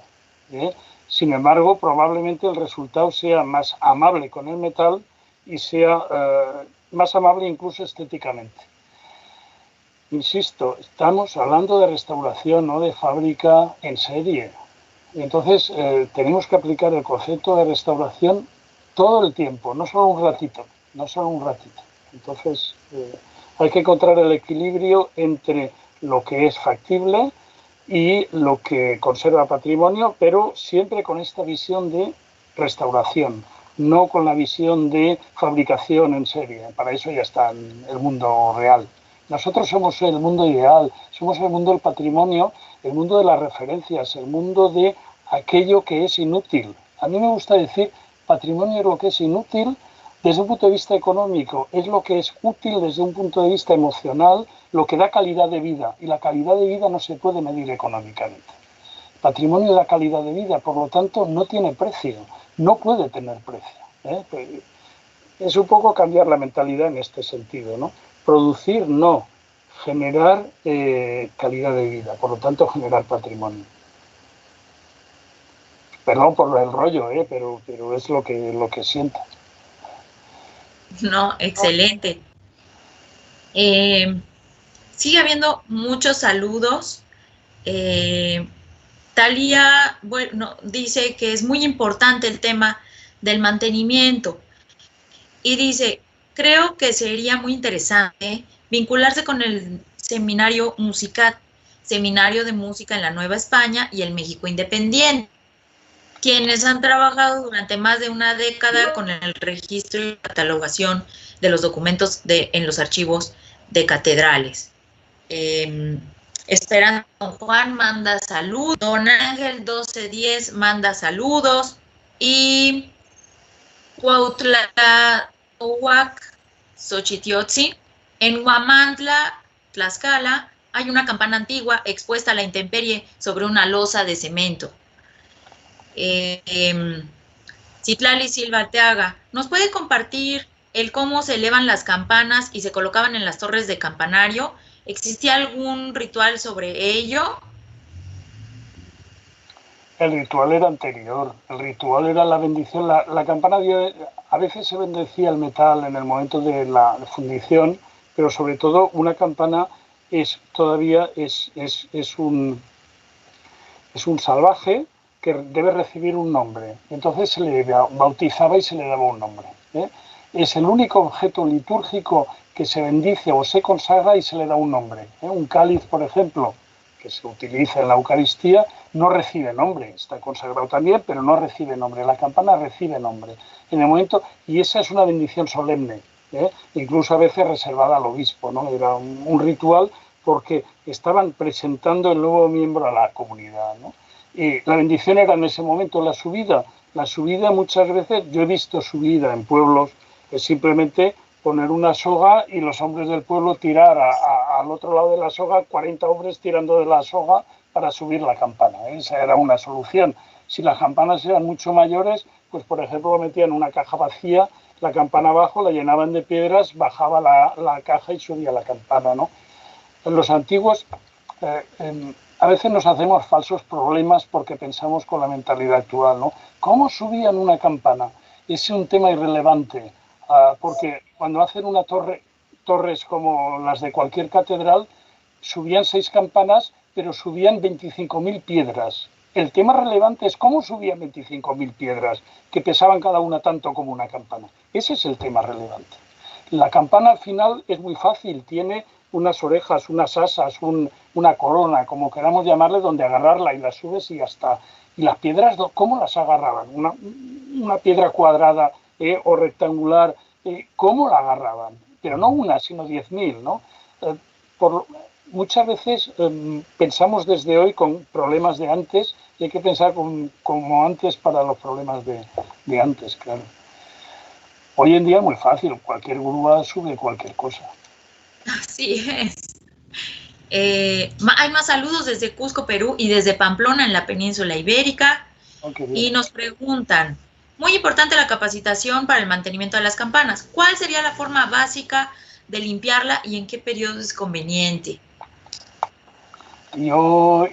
Sin embargo, probablemente el resultado sea más amable con el metal y sea más amable incluso estéticamente. Insisto, estamos hablando de restauración, no de fábrica en serie. Entonces, tenemos que aplicar el concepto de restauración todo el tiempo, no solo un ratito. Entonces, hay que encontrar el equilibrio entre lo que es factible y lo que conserva patrimonio, pero siempre con esta visión de restauración, no con la visión de fabricación en serie. Para eso ya está el mundo real. Nosotros somos el mundo ideal, somos el mundo del patrimonio, el mundo de las referencias, el mundo de aquello que es inútil. A mí me gusta decir, patrimonio es lo que es inútil desde un punto de vista económico, es lo que es útil desde un punto de vista emocional, lo que da calidad de vida, y la calidad de vida no se puede medir económicamente. Patrimonio da calidad de vida, por lo tanto no tiene precio, no puede tener precio. Es un poco cambiar la mentalidad en este sentido, ¿no? Producir no, generar calidad de vida, por lo tanto generar patrimonio. Perdón por el rollo, pero es lo que siento. No, excelente. Sigue habiendo muchos saludos. Talía, bueno, dice que es muy importante el tema del mantenimiento y dice, creo que sería muy interesante vincularse con el seminario Musicat, Seminario de Música en la Nueva España y el México Independiente, quienes han trabajado durante más de una década con el registro y catalogación de los documentos en los archivos de catedrales. Esperanza Don Juan manda saludos, Don Ángel 1210 manda saludos y Cuautlahuac Xochitiotzi, en Huamantla, Tlaxcala, hay una campana antigua expuesta a la intemperie sobre una losa de cemento. Citlali Silva Arteaga, ¿nos puede compartir el cómo se elevan las campanas y se colocaban en las torres de campanario? ¿Existía algún ritual sobre ello? El ritual era anterior, el ritual era la bendición. La campana, a veces se bendecía el metal en el momento de la fundición, pero sobre todo una campana es un salvaje que debe recibir un nombre. Entonces se le bautizaba y se le daba un nombre. Es el único objeto litúrgico que se bendice o se consagra y se le da un nombre. Un cáliz, por ejemplo, que se utiliza en la Eucaristía, no recibe nombre, está consagrado también, pero no recibe nombre. La campana recibe nombre. En el momento, y esa es una bendición solemne, incluso a veces reservada al obispo, ¿no? Era un ritual porque estaban presentando el nuevo miembro a la comunidad, ¿no? Y la bendición era en ese momento la subida. La subida muchas veces, yo he visto subida en pueblos, es simplemente poner una soga y los hombres del pueblo tirar al otro lado de la soga, 40 hombres tirando de la soga para subir la campana. Esa era una solución. Si las campanas eran mucho mayores, pues por ejemplo lo metían en una caja vacía, la campana abajo, la llenaban de piedras, bajaba la caja y subía la campana, ¿no? En los antiguos, a veces nos hacemos falsos problemas porque pensamos con la mentalidad actual, ¿no? ¿Cómo subían una campana? Es un tema irrelevante, porque cuando hacen una torres como las de cualquier catedral, subían 6 campanas, pero subían 25.000 piedras. El tema relevante es cómo subían 25.000 piedras, que pesaban cada una tanto como una campana. Ese es el tema relevante. La campana al final es muy fácil, tiene unas orejas, unas asas, una corona, como queramos llamarle, donde agarrarla y la subes y ya está. Y las piedras, ¿cómo las agarraban? Una piedra cuadrada o rectangular, ¿cómo la agarraban? Pero no una, sino 10.000, ¿no? Muchas veces pensamos desde hoy con problemas de antes y hay que pensar como antes para los problemas de antes, claro. Hoy en día es muy fácil, cualquier grúa sube cualquier cosa. Así es. Hay más saludos desde Cusco, Perú, y desde Pamplona, en la península ibérica. Y nos preguntan, muy importante la capacitación para el mantenimiento de las campanas. ¿Cuál sería la forma básica de limpiarla y en qué periodo es conveniente? No,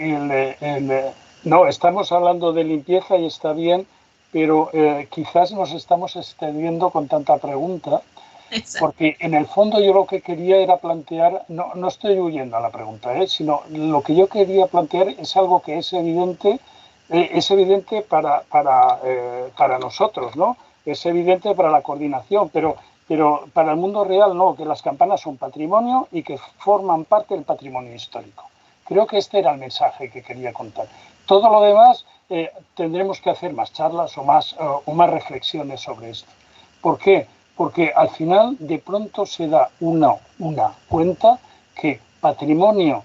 estamos hablando de limpieza y está bien, pero quizás nos estamos extendiendo con tanta pregunta. Exacto. Porque en el fondo yo lo que quería era plantear, no estoy huyendo a la pregunta, sino lo que yo quería plantear es algo que es evidente para nosotros, ¿no? Es evidente para la coordinación, pero para el mundo real no, que las campanas son patrimonio y que forman parte del patrimonio histórico. Creo que este era el mensaje que quería contar. Todo lo demás tendremos que hacer más charlas o más reflexiones sobre esto. ¿Por qué? Porque al final de pronto se da una cuenta que patrimonio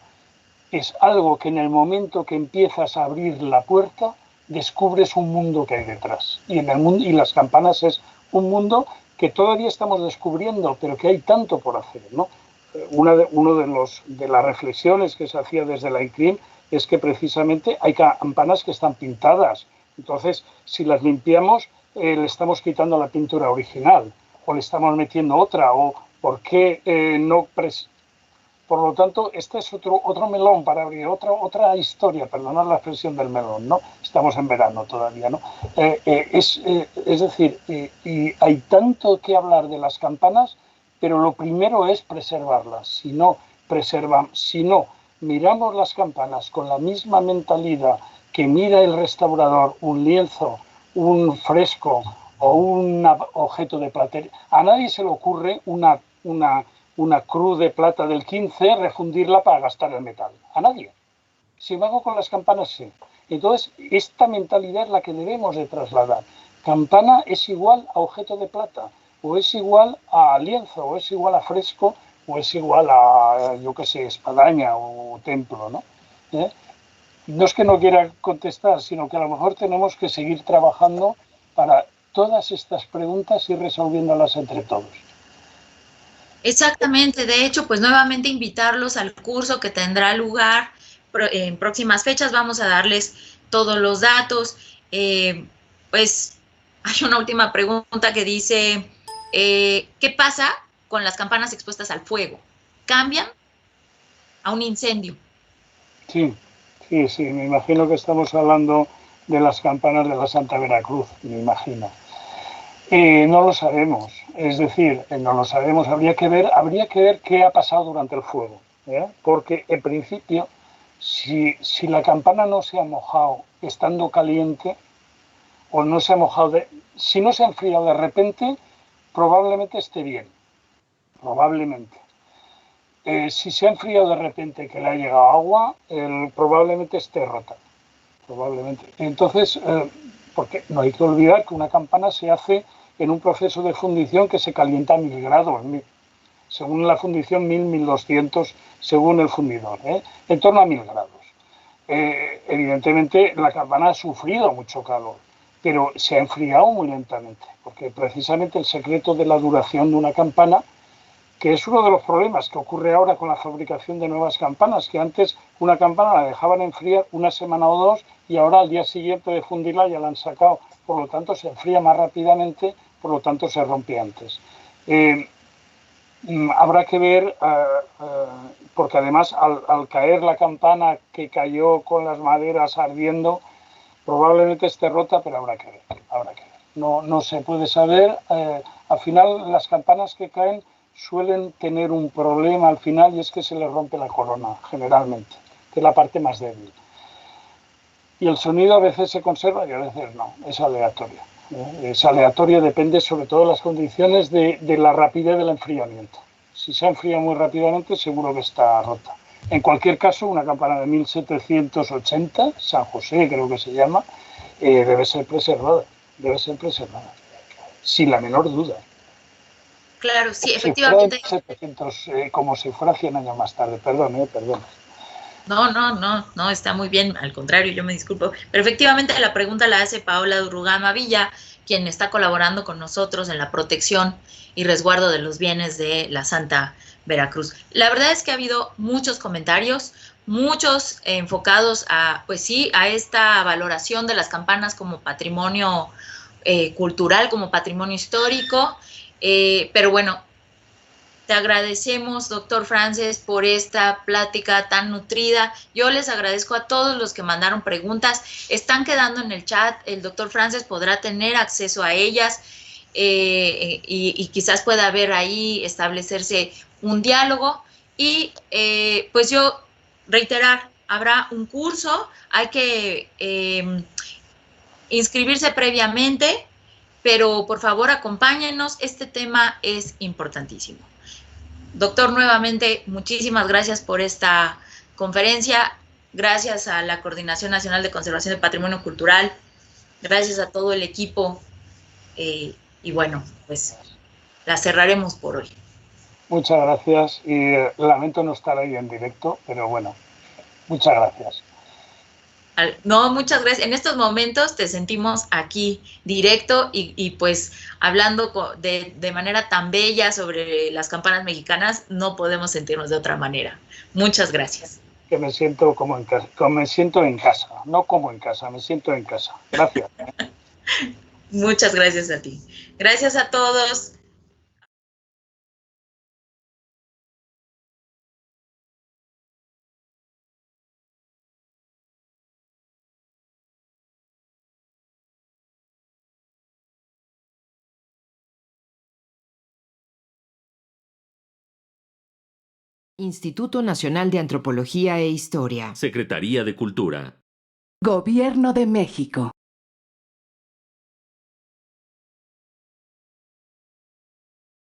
es algo que en el momento que empiezas a abrir la puerta descubres un mundo que hay detrás. Y las campanas es un mundo que todavía estamos descubriendo, pero que hay tanto por hacer, ¿no? Una de las reflexiones que se hacía desde la ICRIM es que precisamente hay campanas que están pintadas. Entonces, si las limpiamos, le estamos quitando la pintura original, o le estamos metiendo otra, o por qué no... Por lo tanto, este es otro melón para abrir, otra historia, perdonad la expresión del melón, ¿no? Estamos en verano todavía, ¿no? Es decir, y hay tanto que hablar de las campanas, pero lo primero es preservarlas. Si no miramos las campanas con la misma mentalidad que mira el restaurador un lienzo, un fresco o un objeto de platería, a nadie se le ocurre una cruz de plata del 15 refundirla para gastar el metal. A nadie. Sin embargo, con las campanas sí. Entonces, esta mentalidad es la que debemos de trasladar. Campana es igual a objeto de plata, o es igual a lienzo, o es igual a fresco, o es igual a, yo qué sé, espadaña o templo, ¿no? No es que no quiera contestar, sino que a lo mejor tenemos que seguir trabajando para todas estas preguntas y resolviéndolas entre todos. Exactamente, de hecho, pues nuevamente invitarlos al curso que tendrá lugar en próximas fechas. Vamos a darles todos los datos. Pues hay una última pregunta que dice, ¿qué pasa con las campanas expuestas al fuego? ¿Cambian a un incendio? Sí, me imagino que estamos hablando de las campanas de la Santa Veracruz, me imagino. No lo sabemos, es decir, no lo sabemos, habría que ver qué ha pasado durante el fuego, porque en principio, si la campana no se ha mojado estando caliente, o no se ha mojado, si no se ha enfriado de repente, probablemente esté bien, probablemente. Si se ha enfriado de repente que le ha llegado agua, probablemente esté rota, probablemente. Entonces, porque no hay que olvidar que una campana se hace en un proceso de fundición que se calienta a 1000 grados, según la fundición 1200, según el fundidor, en torno a 1000 grados. Evidentemente la campana ha sufrido mucho calor, pero se ha enfriado muy lentamente, porque precisamente el secreto de la duración de una campana, que es uno de los problemas que ocurre ahora con la fabricación de nuevas campanas, que antes una campana la dejaban enfriar una semana o dos y ahora al día siguiente de fundirla ya la han sacado, por lo tanto se enfría más rápidamente, por lo tanto se rompe antes. Habrá que ver, porque además al caer la campana que cayó con las maderas ardiendo, probablemente esté rota, pero habrá que ver. No se puede saber. Al final las campanas que caen suelen tener un problema al final y es que se les rompe la corona, generalmente, que es la parte más débil. Y el sonido a veces se conserva y a veces no, es aleatorio. Es aleatorio, depende sobre todo de las condiciones de la rapidez del enfriamiento. Si se enfría muy rápidamente, seguro que está rota. En cualquier caso, una campana de 1780, San José creo que se llama, debe ser preservada, sin la menor duda. Claro, sí, efectivamente. Como si fuera 100 años más tarde, perdón. No, está muy bien, al contrario, yo me disculpo. Pero efectivamente la pregunta la hace Paola Durrugama Villa, quien está colaborando con nosotros en la protección y resguardo de los bienes de la Santa Veracruz. La verdad es que ha habido muchos comentarios, muchos enfocados a, pues sí, a esta valoración de las campanas como patrimonio cultural, como patrimonio histórico, pero bueno, te agradecemos, doctor Frances, por esta plática tan nutrida. Yo les agradezco a todos los que mandaron preguntas. Están quedando en el chat. El doctor Frances podrá tener acceso a ellas y quizás pueda haber ahí, establecerse un diálogo. Y pues yo reiterar, habrá un curso, hay que inscribirse previamente, pero por favor acompáñenos. Este tema es importantísimo. Doctor, nuevamente, muchísimas gracias por esta conferencia. Gracias a la Coordinación Nacional de Conservación del Patrimonio Cultural. Gracias a todo el equipo. Y bueno, pues la cerraremos por hoy. Muchas gracias y lamento no estar ahí en directo, pero bueno, muchas gracias. No, muchas gracias. En estos momentos te sentimos aquí directo y pues hablando de manera tan bella sobre las campanas mexicanas, no podemos sentirnos de otra manera. Muchas gracias. Que me siento me siento en casa, no como en casa, me siento en casa. Gracias. Muchas gracias a ti. Gracias a todos. Instituto Nacional de Antropología e Historia. Secretaría de Cultura. Gobierno de México.